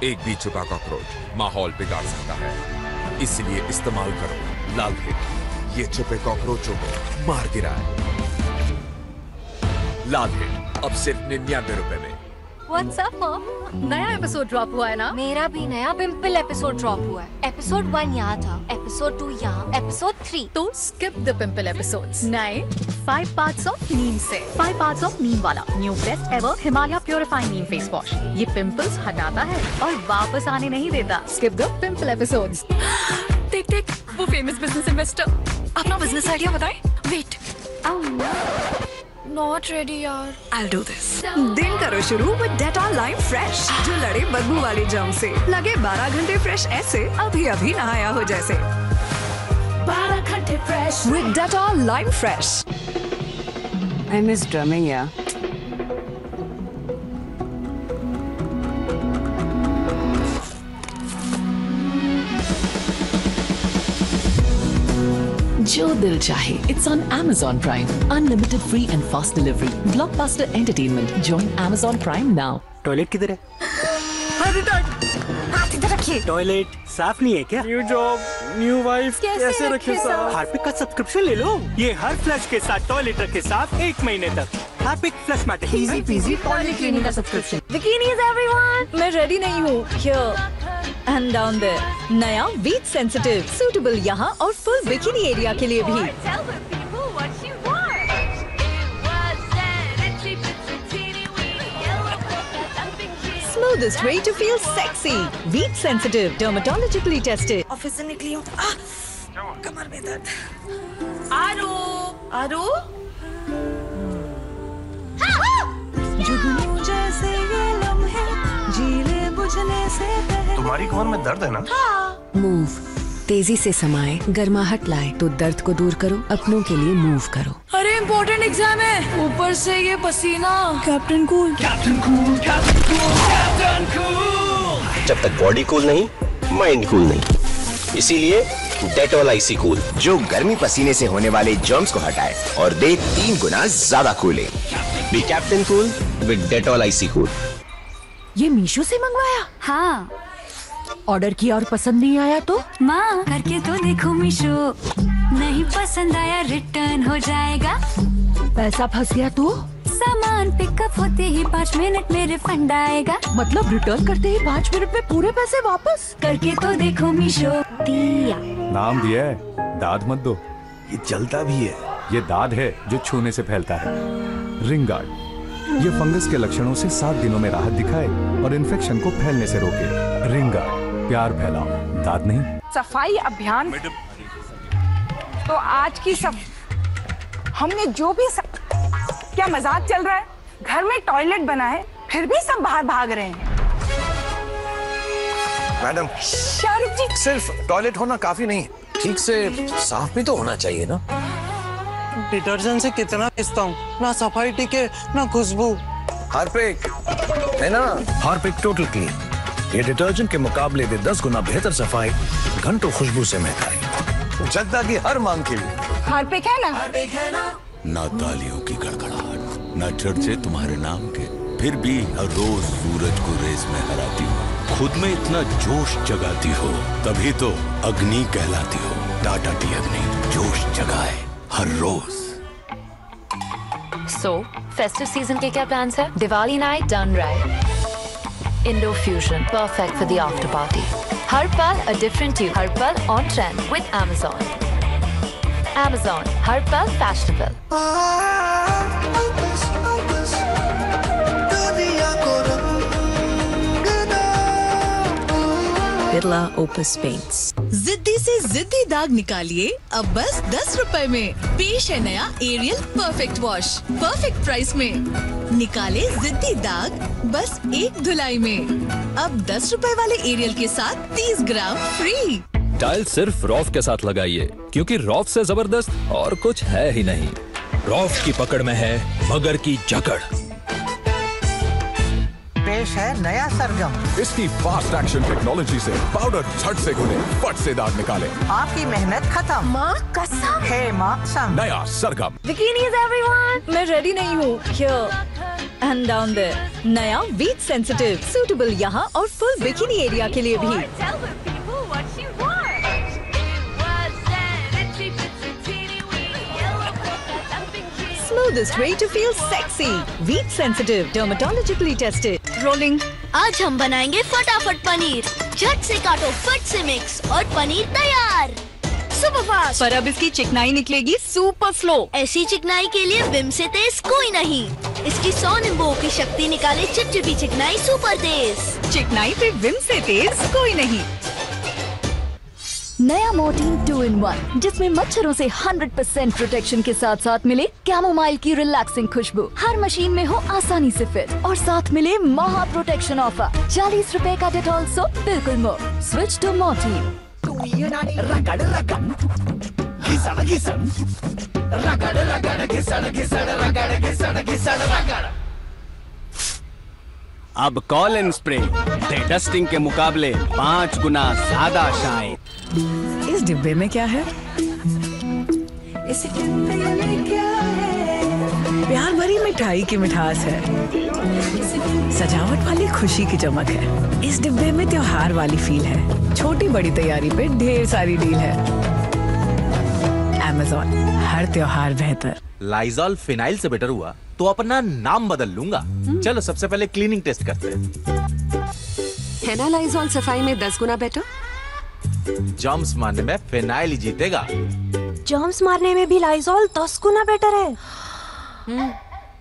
एक भी छुपा कॉकरोच माहौल बिगाड़ सकता है, इसलिए इस्तेमाल करो लाल हिट। ये छुपे कॉकरोचों को मार गिराए। लाल हिट अब सिर्फ 99 रुपए में।
What's up, Mom? नया एपिसोड ड्रॉप हुआ है ना?
मेरा भी नया पिंपल एपिसोड ड्रॉप हुआ है। एपिसोड 1 यहाँ था, एपिसोड 2 यहाँ, एपिसोड 3।
तो स्किप द पिंपल एपिसोड्स। नए 5 पार्ट्स ऑफ नीम से। 5 पार्ट्स ऑफ नीम वाला new best ever Himalaya purifying neem face wash. ये पिंपल्स हटाता है और वापस आने नहीं देता। Skip the pimple episodes.
देख देख, वो फेमस बिजनेस इन्वेस्टर अपना बिजनेस आइडिया बताए। वेट,
Not ready यार।
I'll do this. दिन करो शुरू with Dettol Lime Fresh, जो लड़े बदबू वाली जर्म से। लगे 12 घंटे फ्रेश ऐसे अभी अभी नहाया हो जैसे।
12 घंटे fresh
with Dettol Lime Fresh. I miss drumming, yeah.
जो दिल चाहे, it's on Amazon Prime. Unlimited free and fast delivery. Blockbuster entertainment. Join Amazon Prime now.
Toilet किधर है?
हाथ इधर रखिए।
टॉयलेट साफ नहीं है क्या? न्यू जॉब, न्यू वाइफ, कैसे रखे साफ? हार्पिक का सब्सक्रिप्शन ले लो। ये हर फ्लश के साथ टॉयलेट रखे साफ 1 महीने तक। Harpic flush matter.
Easy peasy toilet cleaning का सब्सक्रिप्शन। बिकिनीज एवरीवन, मैं रेडी नहीं हूँ। Here and down there. नया बीच सेंसिटिव, सूटेबल यहाँ और फुल बिकिनी एरिया के लिए भी। Smoothest way to feel sexy. Beach sensitive, dermatologically tested. Office से निकली हूँ। कमर में दर्द। आरो। जुगनू जैसे ये लम्हे, जीले बुझने से पहले।
तुम्हारी कमर में दर्द है ना?
मूव तेजी से समाए, गर्माहट लाए तो दर्द को दूर करो, अपनों के लिए मूव करो।
अरे इम्पोर्टेंट एग्जाम है, ऊपर से ये पसीना। Captain cool.
जब तक बॉडी कूल नहीं, माइंड कूल नहीं। इसीलिए डेटॉल आईसी कूल, जो गर्मी पसीने से होने वाले जर्म्स को हटाए और दे 3 गुना ज्यादा cooling. Be captain cool with Dettol icy cool.
ये मीशो से मंगवाया?
हाँ।
ऑर्डर किया और पसंद नहीं आया तो?
माँ करके तो देखो मीशो, नहीं पसंद आया रिटर्न हो जाएगा।
पैसा फंस गया तो?
सामान पिकअप होते ही 5 मिनट में रिफंड आएगा।
मतलब रिटर्न करते ही 5 मिनट में पूरे पैसे वापस?
करके तो देखो मीशो। दिया
नाम दिया है, दाद मत दो।
ये जलता भी है।
ये दाद है जो छूने से फैलता है। रिंग गार्ड ये फंगस के लक्षणों से 7 दिनों में राहत दिखाए और इन्फेक्शन को फैलने से रोके। रिंग गार्ड, प्यार फैलाओ, दाद नहीं।
सफाई अभियान तो आज की सब हमने जो भी क्या मजाक चल रहा है? घर में टॉयलेट बना है फिर भी सब बाहर भाग रहे हैं।
मैडम,
शाहरुख जी,
सिर्फ टॉयलेट होना काफी नहीं, ठीक से साफ भी तो होना चाहिए ना।
डिटर्जेंट से कितना घिसता हूँ, ना सफाई टिके ना खुशबू।
हार्पिक है ना? हार्पिक टोटल क्लीन, ये डिटर्जेंट के मुकाबले में 10 गुना बेहतर सफाई, घंटों खुशबू से महकाई, जनता की हर मांग के लिए।
हार्पिक है ना?
ना तालियों की गड़गड़ाहट, ना चर्चे तुम्हारे नाम के, फिर भी हर रोज सूरज को रेस में हराती हो। खुद में इतना जोश जगाती हो, तभी तो अग्नि कहलाती हो। टाटा टी अग्नि, जोश जगाए हर रोज।
So, फेस्टिव सीजन के क्या प्लान्स है? Diwali night done right. Indo fusion, perfect for the after party. हर पल अ डिफरेंट ट्यून, हर पल on trend with Amazon. Amazon, हर पल फैशनेबल।
Birla opus paints.
जिद्दी से जिद्दी दाग निकालिए अब बस 10 रुपए में। पेश है नया Ariel perfect wash, perfect price में। निकाले जिद्दी दाग बस 1 धुलाई में। अब 10 रुपए वाले एरियल के साथ 30 ग्राम फ्री।
टाइल सिर्फ रॉफ के साथ लगाइए, क्योंकि रॉफ से जबरदस्त और कुछ है ही नहीं। रॉफ की पकड़ में है मगर की जकड़।
पेश है नया सरगम।
इसकी फास्ट एक्शन टेक्नोलॉजी से पाउडर झट से घुले, फट से दाग निकाले।
आपकी मेहनत खत्म।
माँ कसम।
है माँ कसम।
नया सरगम।
Bikinis everyone, मैं रेडी नहीं हूँ। Here and down there. नया वीट सेंसिटिव, सूटेबल यहाँ और फुल बिकिनी एरिया के लिए भी। Smoothest way to feel sexy. Wheat sensitive, dermatologically tested.
Rolling. आज हम बनाएंगे फटाफट पनीर। झट से काटो, फट से मिक्स और पनीर तैयार। Super fast.
पर अब इसकी चिकनाई निकलेगी सुपर स्लो।
ऐसी चिकनाई के लिए विम से तेज कोई नहीं। इसकी 100 नींबुओं की शक्ति निकाले चिपचिपी चिकनाई सुपर तेज।
चिकनाई पे विम से तेज कोई नहीं।
नया मोर्टीन 2-in-1 जिसमें मच्छरों से 100% प्रोटेक्शन के साथ साथ मिले कैमोमाइल की रिलैक्सिंग खुशबू। हर मशीन में हो आसानी से फिट और साथ मिले महा प्रोटेक्शन ऑफर। 40 रुपए का डेटॉल सोप बिल्कुल मुफ्त। Switch to Mortein.
अब कॉलिन स्प्रे डस्टिंग के मुकाबले 5 गुना ज्यादा शाइन।
इस डिब्बे में क्या है? इस डिब्बे में क्या है? प्यार भरी मिठाई की मिठास है, सजावट वाली खुशी की चमक है। इस डिब्बे में त्योहार वाली फील है। छोटी बड़ी तैयारी पे ढेर सारी डील है। Amazon, हर त्योहार बेहतर।
लाइजॉल फिनाइल से बेटर हुआ तो अपना नाम बदल लूंगा। चलो सबसे पहले क्लीनिंग टेस्ट करते हैं।
है ना लाइजॉल सफाई में 10 गुना बेटर?
जर्म्स मारने में फिनाइल ही जीतेगा।
जर्म्स मारने में भी लाइजॉल 10 गुना बेटर है।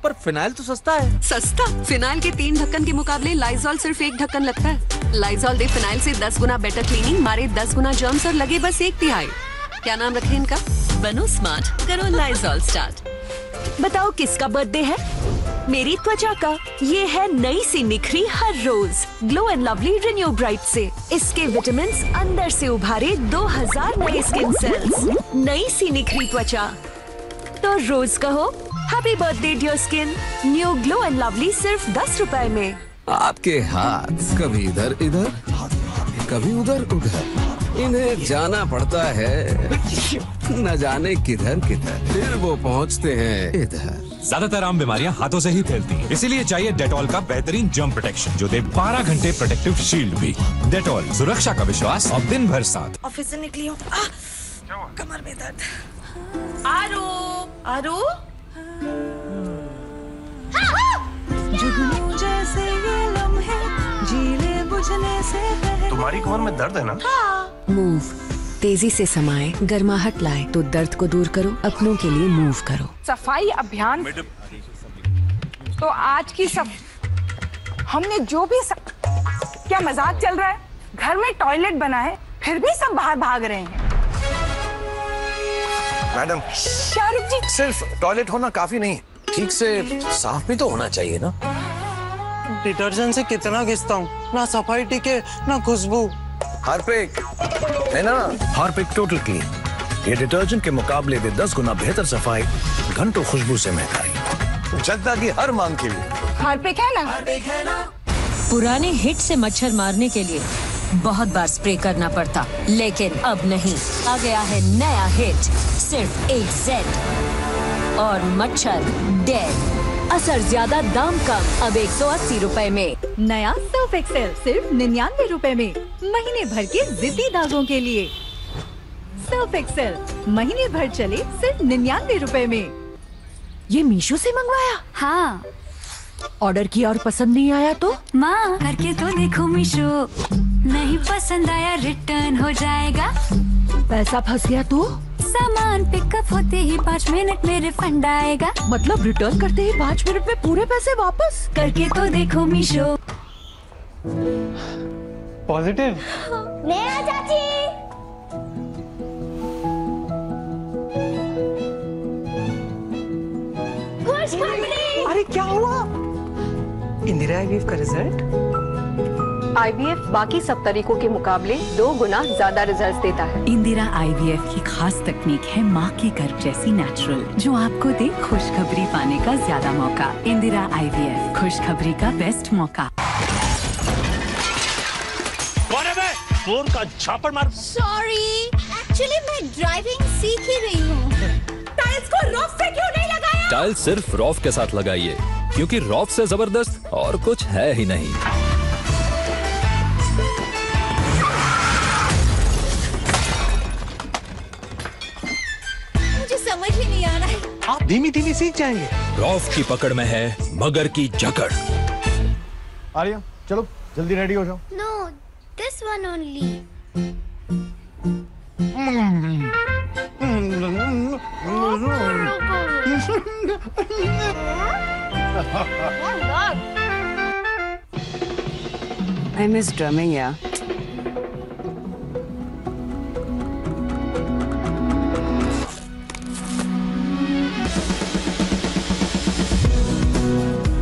पर फिनाइल तो सस्ता है।
सस्ता? फिनाइल के 3 ढक्कन के मुकाबले लाइजॉल सिर्फ 1 ढक्कन लगता है। लाइजॉल दे फिनाइल से 10 गुना बेटर क्लीनिंग, मारे 10 गुना जर्म्स और लगे बस 1/3। क्या नाम रखें इनका? बनो स्मार्ट, करो लाइजॉल स्टार्ट।
बताओ किसका बर्थडे है? मेरी त्वचा का। ये है नई सी निखरी हर रोज glow and lovely renew bright से। इसके विटामिन्स अंदर से उभारे 2000 नए स्किन सेल्स। नई सी निखरी त्वचा तो रोज कहो happy birthday dear skin. New glow and lovely सिर्फ 10 रुपए में।
आपके हाथ कभी इधर इधर कभी उधर उधर, इन्हें जाना पड़ता है न जाने किधर किधर, फिर वो पहुंचते हैं इधर।
ज्यादातर आम बीमारियां हाथों से ही फैलती हैं, इसीलिए चाहिए डेटॉल का बेहतरीन जर्म प्रोटेक्शन जो दे 12 घंटे प्रोटेक्टिव शील्ड भी। डेटॉल, सुरक्षा का विश्वास और दिन भर साथ।
ऑफिस से निकली हूँ, कमर में दर्द। आरू आरू
जुगनू जैसे ये लम्हे जीले बुझने से पहले। तुम्हारी कमर में दर्द है ना?
मूव तेजी से समाए, गर्माहट लाए तो दर्द को दूर करो, अपनों के लिए मूव करो।
सफाई अभियान तो आज की हमने जो भी क्या मजाक चल रहा है? घर में टॉयलेट बना है फिर भी सब बाहर भाग रहे हैं।
मैडम,
शाहरुख जी,
सिर्फ टॉयलेट होना काफी नहीं, ठीक से साफ भी तो होना चाहिए ना।
डिटर्जेंट से कितना घिसता हूँ, ना सफाई टिके ना खुशबू।
हार्पिक है ना, हार्पिक टोटल क्लीन। ये डिटर्जेंट के मुकाबले दे 10 गुना बेहतर सफाई, घंटों खुशबू से महकाई, जनता की हर मांग के लिए।
हार्पिक है ना?
पुराने हिट से मच्छर मारने के लिए बहुत बार स्प्रे करना पड़ता, लेकिन अब नहीं। आ गया है नया हिट, सिर्फ 1 सेट और मच्छर डेड। असर ज्यादा, दाम कम, अब 180 रुपए में। नया सर्फ एक्सेल सिर्फ 99 रुपए में, महीने भर के जिद्दी दागों के लिए। सर्फ एक्सेल महीने भर चले सिर्फ 99 रुपए में।
ये मीशो से मंगवाया?
हाँ।
ऑर्डर किया और पसंद नहीं आया तो?
माँ करके तो देखो मीशो, नहीं पसंद आया रिटर्न हो जाएगा।
पैसा फंस गया तो?
सामान पिकअप होते ही 5 मिनट में रिफंड आएगा।
मतलब रिटर्न करते ही 5 मिनट में पूरे पैसे वापस?
करके तो देखो मीशो।
पॉजिटिव।
नया चाची। खुशखबरी।
अरे क्या हुआ? इंदिरा आईवीएफ का रिजल्ट?
IVF बाकी सब तरीकों के मुकाबले 2 गुना ज्यादा रिजल्ट्स देता है।
इंदिरा IVF की खास तकनीक है माँ के गर्भ जैसी नेचुरल, जो आपको दे खुशखबरी पाने का ज्यादा मौका। इंदिरा IVF, खुशखबरी का बेस्ट मौका।
फ्लोर का झापड़ मार।
सॉरी, एक्चुअली मैं ड्राइविंग सीख ही रही हूँ। टाइल्स को रॉफ से क्यों नहीं लगाया?
टाइल्स सिर्फ रॉफ के साथ लगाइए, क्योंकि रॉफ से जबरदस्त और कुछ है ही नहीं।
मुझे समझ ही नहीं आ रहा है।
आप धीमी धीमी सीख जाएंगे।
रॉफ की पकड़ में है मगर की जकड़।
आर्या चलो जल्दी रेडी हो जाओ।
No, this one only.
I miss drumming, yeah.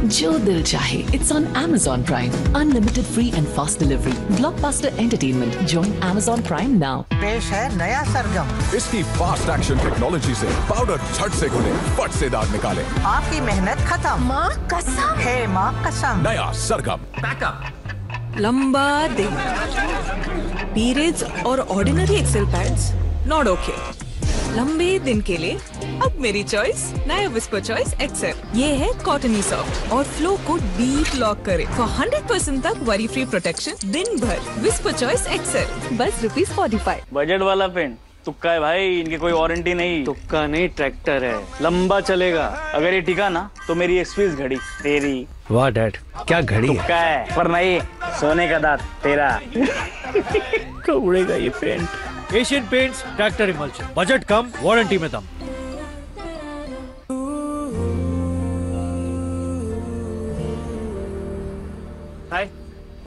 जो दिल चाहे, it's on Amazon Prime. Unlimited free and fast delivery. Blockbuster entertainment. Join Amazon Prime now.
पेश है नया सरगम।
इसकी फास्ट एक्शन टेक्नोलॉजी से पाउडर झट से घुले, फट से दाग निकाले।
आपकी मेहनत खत्म।
माँ कसम।
है माँ कसम।
नया सरगम।
लंबा दिन, पीरियड्स और ordinary XL pads not okay. लंबे दिन के लिए अब मेरी चॉइस नया विस्पर चॉइस एक्सेल। ये है कॉटनी सॉफ्ट और फ्लो को डीप लॉक करे फॉर 100% तक वरी फ्री प्रोटेक्शन दिन भर। विस्पर चॉइस एक्सेल बस ₹45।
बजट वाला पेन तुक्का है भाई, इनकी कोई वारंटी नहीं। तुक्का नहीं, ट्रैक्टर है, लंबा चलेगा। अगर ये टिका ना तो मेरी एक्सपीरियंस घड़ी तेरी।
वाह डैड, क्या घड़ी है।
तुक्का है पर नहीं, सोने का दांत तेरा। कब उड़ेगा ये paint.
Asian Paints tractor emulsion, budget कम वारंटी में दम।
हाय,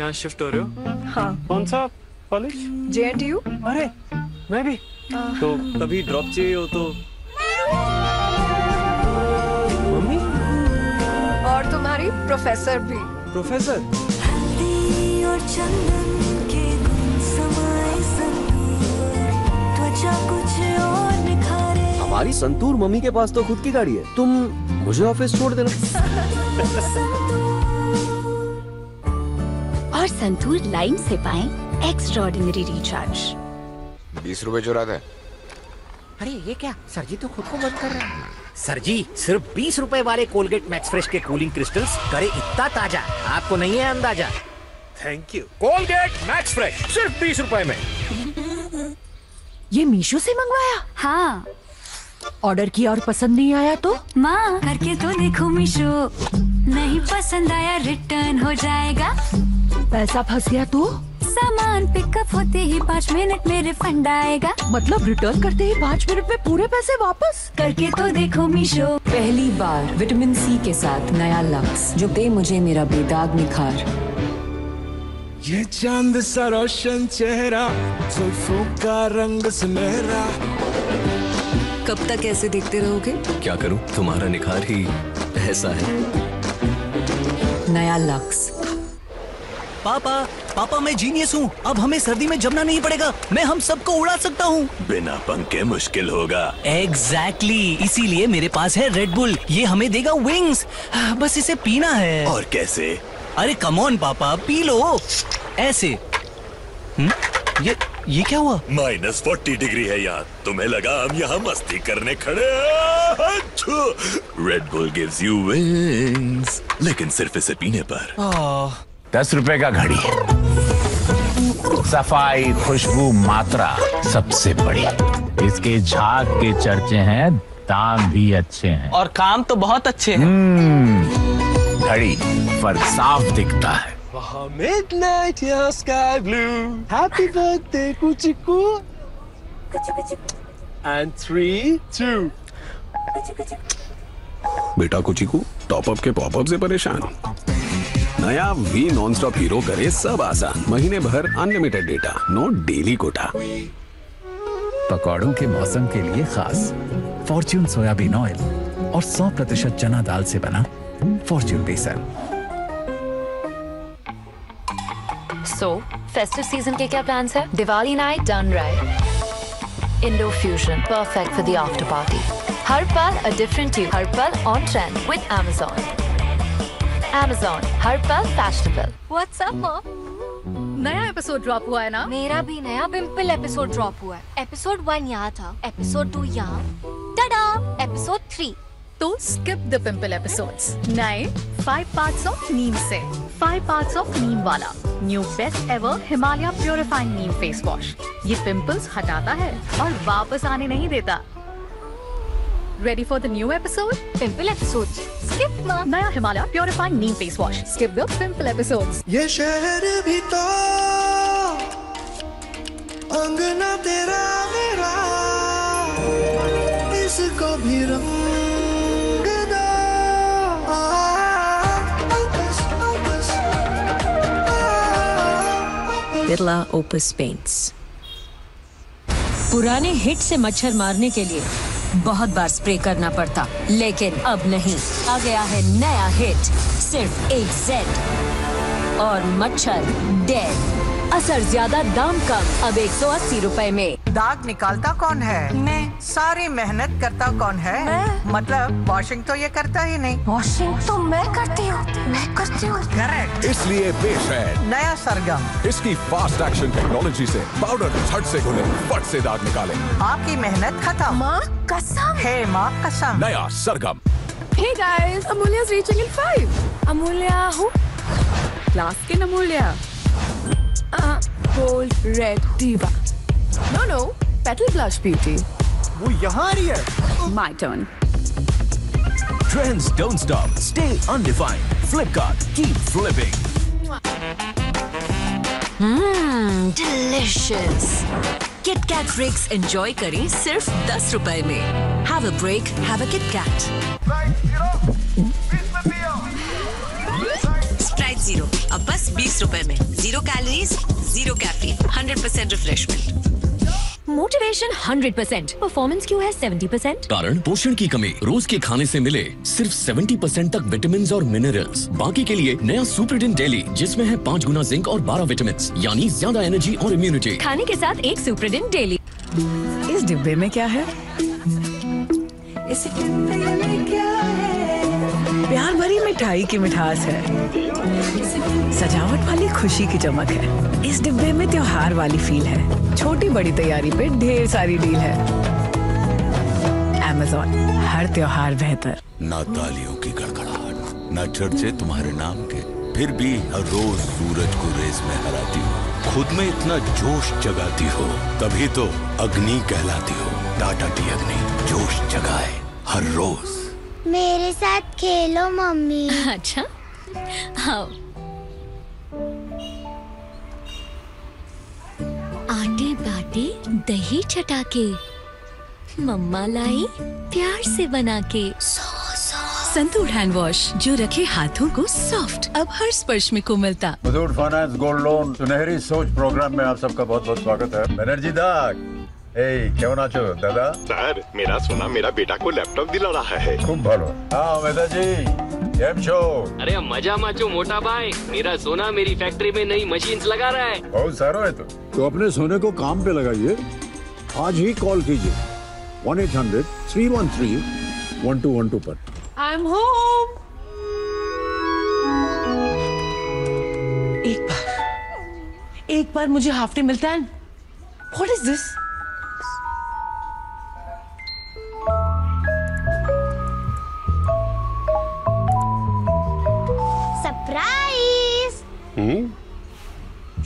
यहाँ शिफ्ट हो रहे हो?
हाँ।
कौन सा कॉलेज?
JNTU।
अरे मैं भी। तो कभी ड्रॉप चाहिए हो तो। मम्मी
और तुम्हारी प्रोफेसर भी।
प्रोफेसर?
हमारी संतूर मम्मी के पास तो खुद की गाड़ी है, तुम मुझे ऑफिस छोड़ देना।
और संतूर लाइन से पाएं एक्स्ट्राऑर्डिनरी रिचार्ज।
20 रुपए चुरा दे।
अरे ये क्या, सर जी तो खुद को बंद कर रहे हैं। सर जी सिर्फ 20 रुपए वाले कोलगेट मैक्स फ्रेश के कूलिंग क्रिस्टल्स करे इतना ताजा, आपको नहीं है अंदाजा।
Thank you.
Colgate max fresh सिर्फ 20 रुपए में।
ये मीशो से मंगवाया? हाँ। ऑर्डर किया और पसंद नहीं आया तो?
माँ करके तो देखो मीशो, नहीं पसंद आया रिटर्न हो जाएगा।
पैसा फंस गया तो?
सामान पिकअप होते ही 5 मिनट में रिफंड आएगा।
मतलब रिटर्न करते ही 5 मिनट में पूरे पैसे वापस?
करके तो देखो मीशो।
पहली बार विटामिन सी के साथ नया लक्स, जो दे मुझे मेरा बेदाग निखार।
ये चांद सा रोशन चेहरा, जुल्फों का रंग सुनहरा।
कब तक ऐसे देखते रहोगे?
क्या करूं, तुम्हारा निखार ही ऐसा है।
नया लक्स।
पापा मैं जीनियस हूँ, अब हमें सर्दी में जमना नहीं पड़ेगा, मैं हम सबको उड़ा सकता हूँ।
बिना पंखे मुश्किल होगा।
एग्जैक्टली, इसीलिए मेरे पास है रेड बुल, ये हमें देगा विंग्स। बस इसे पीना है।
और कैसे?
अरे कम ऑन पापा, पी लो ऐसे। ये क्या हुआ?
-40 डिग्री है यहाँ, तुम्हें लगा हम यहाँ मस्ती करने खड़े। Red bull gives you wings, लेकिन सिर्फ इसे पीने पर।
10 रुपए का घड़ी, सफाई, खुशबू, मात्रा सबसे बड़ी। इसके झाग के चर्चे हैं, दाम भी अच्छे हैं
और काम तो बहुत अच्छे हैं।
घड़ी फर्क साफ दिखता है।
Midnight your sky blue, happy birthday कुचिकू। And 3, 2।
बेटा कुचिकू, टॉपअप के पॉपअप से परेशान? नया वी नॉन स्टॉप हीरो करे सब आसान। महीने भर unlimited data, no daily quota.
पकौड़ों के मौसम के लिए खास फॉर्च्यून सोयाबीन ऑयल और 100% चना दाल से बना फॉर्च्यून बेसन।
So, festive season के क्या plans है? Diwali night done right. Indo Fusion, perfect for the after party. हर पल a different you. हर पल on trend with Amazon. Amazon, हर पल fashionable.
What's up, Mom? नया एपिसोड ड्रॉप हुआ है ना?
मेरा भी नया पिंपल एपिसोड ड्रॉप हुआ है। एपिसोड 1 यहाँ था, एपिसोड 2 यहाँ, टाडा एपिसोड 3।
तो स्किप द पिंपल एपिसोड्स। नए 5 पार्ट्स ऑफ नीम से 5 पार्ट्स ऑफ नीम वाला new best ever Himalaya purifying neem face wash. ये पिंपल्स हटाता है और वापस आने नहीं देता। Ready for the new episode?
Pimple episodes. Skip ma.
नया Himalaya purifying neem face wash. Skip the pimple episodes.
ये शहर भी तो अंगना तेरा मेरा, इसको भी रंग दो।
Birla opus paints. पुराने हिट से मच्छर मारने के लिए बहुत बार स्प्रे करना पड़ता, लेकिन अब नहीं। आ गया है नया हिट, सिर्फ एक Z और मच्छर डेड। असर ज्यादा, दाम कम, अब 180 रुपए में।
दाग निकालता कौन है? मैं। सारी मेहनत करता कौन है? मैं। मतलब वॉशिंग तो ये करता ही नहीं।
वॉशिंग तो मैं करती हूँ।
करेक्ट।
इसलिए पेश है
नया सरगम।
इसकी फास्ट एक्शन टेक्नोलॉजी से पाउडर झट से घुले, फट से दाग निकाले।
आपकी मेहनत खत्म।
माँ कसम।
हे माँ कसम।
नया सरगम।
Hey guys, Amulya's reaching in 5.
Amulya who? Class skin Amulya. Gold red diva.
No, petal blush beauty.
वो यहाँ आ रही है।
My turn.
Trends don't stop. Stay undefined. Flipkart. Keep flipping.
Delicious. KitKat breaks enjoy करें सिर्फ 10 रुपए में। Have a break, have a KitKat. Sprite Zero अब बस 20 रुपए में। 0 calories, 0 caffeine, 100% refreshment.
Motivation 100%, performance क्यों है 70%?
कारण पोषण की कमी। रोज के खाने से मिले सिर्फ 70% तक विटामिन और मिनरल्स। बाकी के लिए नया सुप्रीडेंट डेली, जिसमें है 5 गुना जिंक और 12 विटामिन, यानी ज्यादा एनर्जी और इम्यूनिटी।
खाने के साथ एक सुप्रीडेंट डेली।
इस डिब्बे में क्या है? इस डिब्बे में क्या है? प्यार भरी मिठाई की मिठास है, सजावट वाली खुशी की चमक है। इस डिब्बे में त्योहार वाली फील है, छोटी बड़ी तैयारी पे ढेर सारी डील है। Amazon, हर त्योहार बेहतर।
ना तालियों की गड़गड़ाहट, ना चर्चे तुम्हारे नाम के, फिर भी हर रोज सूरज को रेस में हराती हो। खुद में इतना जोश जगाती हो, तभी तो अग्नि कहलाती हो। टाटा टी अग्नि, जोश जगाए हर रोज।
मेरे साथ खेलो मम्मी।
अच्छा, आओ। आटे बाटे दही चटाके, मम्मा लाई प्यार से बना के।
संतूर हैंड वॉश जो रखे हाथों को सॉफ्ट, अब हर स्पर्श में कोमलता।
मुथूट फाइनेंस गोल्ड लोन सुनहरी सोच प्रोग्राम में आप सबका बहुत बहुत स्वागत है। बनर्जी दाग, क्यों नाचो दादा?
सर, मेरा सोना मेरा बेटा को लैपटॉप दिला रहा है।
खूब भालो। हाँ मेहता जी, केम छो?
अरे मजा माचो मोटा भाई, मेरा सोना मेरी फैक्ट्री में नई मशीन्स लगा रहा है।
बहुत सारो है तो अपने सोने को काम पे लगाइए। आज ही कॉल कीजिए 1-800-313-1212 पर।
I'm home. एक बार मुझे हाफ डे मिलता है। What is this?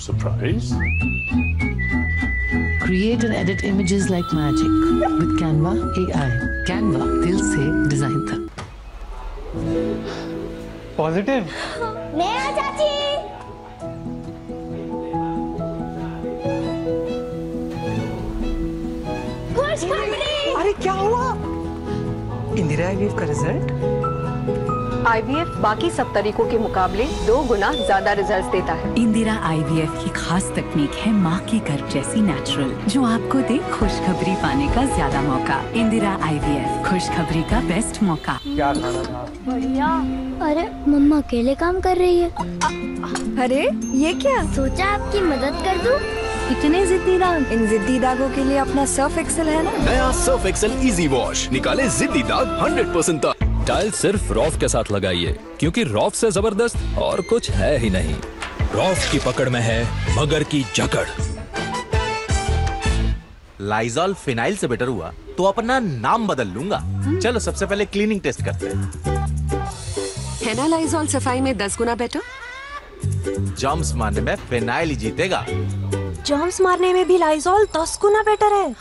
Surprise?
Create and edit images like magic with Canva AI. Canva, दिल से डिजाइन तक।
पॉजिटिव।
नया चाची।
अरे क्या हुआ? इंदिरा IVF का रिजल्ट?
IVF बाकी सब तरीकों के मुकाबले 2 गुना ज्यादा रिजल्ट्स देता है।
इंदिरा IVF की खास तकनीक है माँ के गर्भ जैसी नेचुरल, जो आपको दे खुशखबरी पाने का ज्यादा मौका। इंदिरा IVF, खुशखबरी का बेस्ट मौका।
क्या खाना था?
बढ़िया। अरे मम्मा अकेले काम कर रही है।
अरे ये क्या?
सोचा आपकी मदद कर दूं।
इतने जिद्दी दाग? इन जिद्दी दागों के लिए अपना सर्फ एक्सेल है ना।
नया सर्फ एक्सेल इजी वॉश निकाले जिद्दी दाग 100% तक। टाइल सिर्फ रॉफ के साथ लगाइए, क्योंकि रॉफ से जबरदस्त और कुछ है ही नहीं। रॉफ की पकड़ में है मगर की जकड़।
लाइजॉल फिनाइल से बेटर हुआ तो अपना नाम बदल लूंगा। चलो सबसे पहले क्लीनिंग टेस्ट करते हैं।
है ना लाइजॉल सफाई में 10 गुना बेटर?
जर्म्स मारने में फिनाइल ही जीतेगा।
जर्म्स मारने में भी लाइजॉल 10 गुना बेटर है।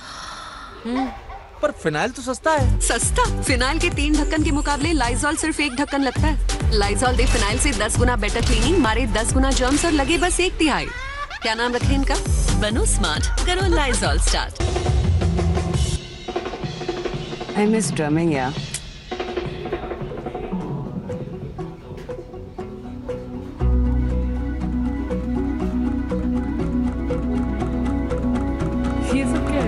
पर फिनाइल तो सस्ता है।
सस्ता? फिनाइल के 3 ढक्कन के मुकाबले लाइजॉल सिर्फ 1 ढक्कन लगता है। लाइजॉल दे फिनाइल से 10 गुना बेटर क्लीनिंग, मारे 10 गुना जर्म्स और लगे बस 1/3। क्या नाम रखें इनका? बनो स्मार्ट, करो Lysol start.
I miss drumming, yeah.
She's okay.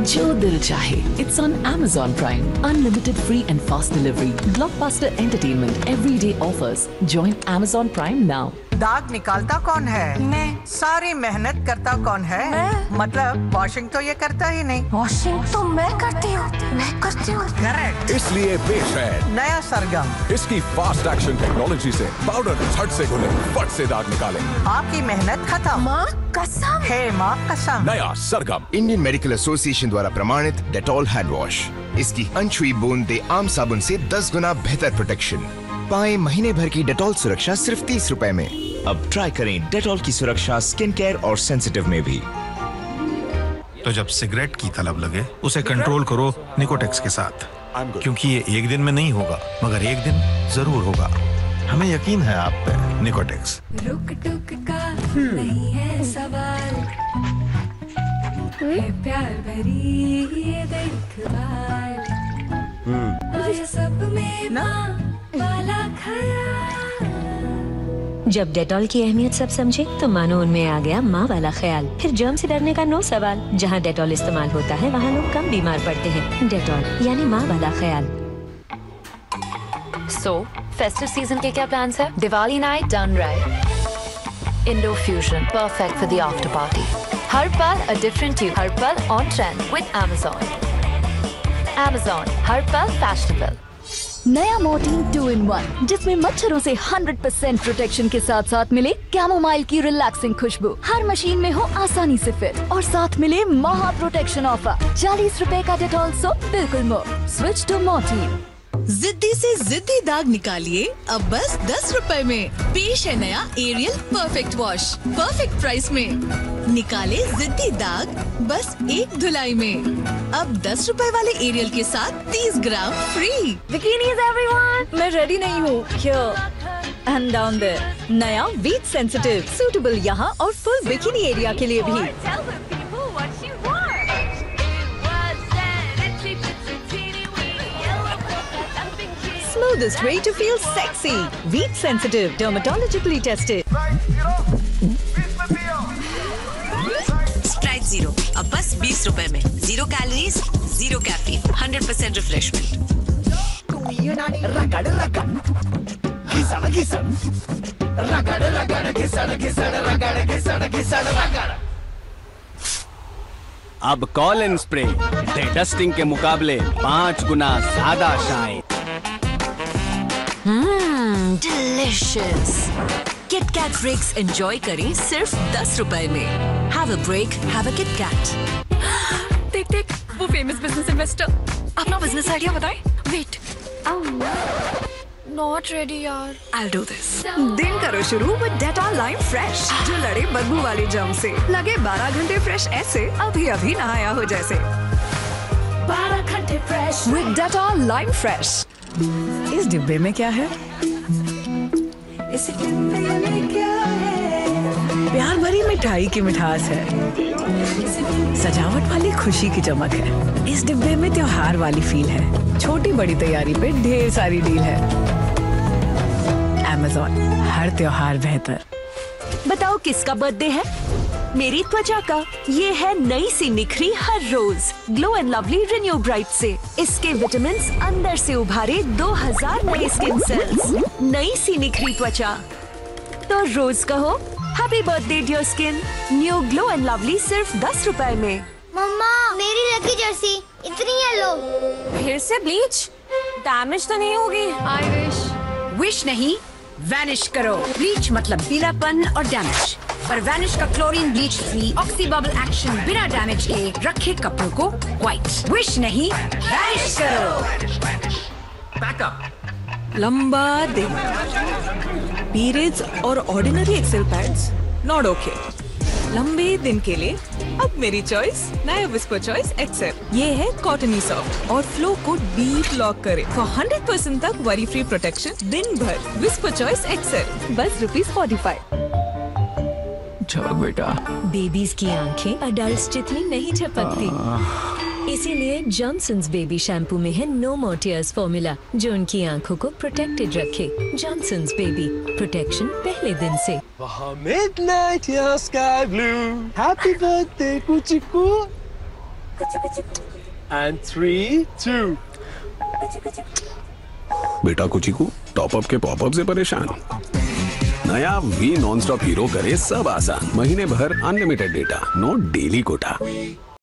जो दिल चाहे, it's on Amazon Prime. Unlimited free and fast delivery. Blockbuster entertainment. Everyday offers. Join Amazon Prime now.
दाग निकालता कौन है?
मैं।
सारी मेहनत करता कौन है?
मैं।
मतलब वॉशिंग तो ये करता ही नहीं।
वॉशिंग तो मैं करती हूँ।
करेक्ट।
इसलिए पेश है
नया सरगम।
इसकी फास्ट एक्शन टेक्नोलॉजी से पाउडर झट से घुले, फट से दाग निकाले।
आपकी मेहनत खत्म।
माँ कसम।
हे माँ कसम।
नया सरगम
इंडियन मेडिकल एसोसिएशन द्वारा प्रमाणित डेटॉल हैंड वॉश। इसकी अनछुई बूंद आम साबुन से 10 गुना बेहतर प्रोटेक्शन। पाएं महीने भर की डेटॉल सुरक्षा सिर्फ 30 रुपए में। अब ट्राई करें डेटॉल की सुरक्षा स्किन केयर और सेंसिटिव में भी।
तो जब सिगरेट की तलब लगे उसे कंट्रोल करो निकोटेक्स के साथ, क्योंकि ये एक दिन में नहीं होगा मगर एक दिन जरूर होगा। हमें यकीन है आप पे। निकोटेक्स।
रुक टुक का नहीं है सवाल, है प्यार भरी ये देखभाल, आया सब में माँ वाला ख्याल।
जब डेटॉल की अहमियत सब समझे तो मानो उनमें आ गया माँ वाला ख्याल। फिर जर्म से डरने का नो सवाल। जहाँ डेटॉल इस्तेमाल होता है वहाँ लोग कम बीमार पड़ते हैं। डेटॉल यानी माँ वाला ख्याल।
सो फेस्टिव सीजन के क्या प्लान्स है? Diwali night done right. Indo fusion perfect for the after party. हर पल अ डिफरेंट ट्यून, हर पल on trend with Amazon। Amazon हर पल फैशनेबल।
नया मोर्टीन 2-in-1 जिसमें मच्छरों से 100% प्रोटेक्शन के साथ साथ मिले कैमोमाइल की रिलैक्सिंग खुशबू। हर मशीन में हो आसानी से फिट और साथ मिले महा प्रोटेक्शन ऑफर। 40 रुपए का डेटॉल सोप बिल्कुल मुफ्त। Switch to Mortein.
जिद्दी से जिद्दी दाग निकालिए अब बस 10 रुपए में। पेश है नया Ariel perfect wash perfect price में। निकाले जिद्दी दाग बस 1 धुलाई में। अब 10 रुपए वाले एरियल के साथ 30 ग्राम फ्री।
बिकिनीज एवरीवन, मैं रेडी नहीं हूँ। Here and down there। नया वीट सेंसिटिव सूटेबल यहाँ और फुल बिकिनी एरिया के लिए भी। Smoothest way to feel sexy. Wheat sensitive, dermatologically tested.
Sprite Zero अब बस 20 रुपए में। 0 कैलोरीज, 0 कैफीन, 100% रिफ्रेशमेंट।
अब कॉलिन स्प्रे डस्टिंग के मुकाबले 5 गुना ज्यादा shine.
Delicious. KitKat breaks enjoy करें सिर्फ 10 रुपए में। Have a break, have a KitKat.
देख देख वो फेमस बिजनेस इन्वेस्टर अपना बिजनेस आइडिया बताए। वेट, नॉट रेडी यार।
I'll do this। दिन करो शुरू with Dettol Lime Fresh जो लड़े बदबू वाली जर्म से। लगे 12 घंटे फ्रेश ऐसे अभी अभी नहाया हो जैसे।
12 घंटे fresh
with Dettol Lime Fresh। इस डिब्बे में क्या है?
इस डिब्बे में क्या है?
प्यार भरी मिठाई की मिठास है। सजावट वाली खुशी की चमक है। इस डिब्बे में त्योहार वाली फील है। छोटी बड़ी तैयारी पे ढेर सारी डील है। Amazon हर त्योहार बेहतर।
बताओ किसका बर्थडे है? मेरी त्वचा का। ये है नई सी निखरी हर रोज glow and lovely renew bright से। इसके विटामिन्स अंदर से उभारे 2000 नए स्किन सेल्स। नई सी निखरी त्वचा तो रोज कहो happy birthday dear skin. New glow and lovely सिर्फ 10 रुपए में।
मम्मा मेरी लकी जर्सी इतनी येलो।
फिर से ब्लीच?
डैमेज तो नहीं होगी?
आई विश नहीं, वैनिश करो। ब्लीच मतलब पीलापन और डैमेज, पर वैनिश का chlorine bleach free oxy bubble action बिना डैमेज के रखे कपड़ों को व्हाइट। विश नहीं, वैनिश करो।
बैकअप। लंबा दिन, पीरियड्स और ordinary XL pads not okay. लंबे दिन के लिए अब मेरी चॉइस नया विस्पर चॉइस एक्सेल। ये है कॉटनी सॉफ्ट और फ्लो को डीप लॉक करे फॉर 100% तक वरी फ्री प्रोटेक्शन दिन भर। विस्पर चॉइस एक्सेल बस ₹45।
झपक बेटा।
बेबीज की आंखें अडल्ट्स जितनी नहीं झपकती, इसीलिए जॉनसन्स बेबी शैम्पू में है नो मोर टीयर्स फॉर्मूला, जो उनकी आंखों को प्रोटेक्टेड रखे। जॉनसन्स बेबी, प्रोटेक्शन पहले दिन से।
Midnight, your sky blue. Happy birthday, Kuchiku. And 3, 2.
बेटा कुचिकू, टॉपअप के पॉपअप से परेशान? नया वी नॉन स्टॉप हीरो करे सब आसान। महीने भर unlimited data, no daily Kota.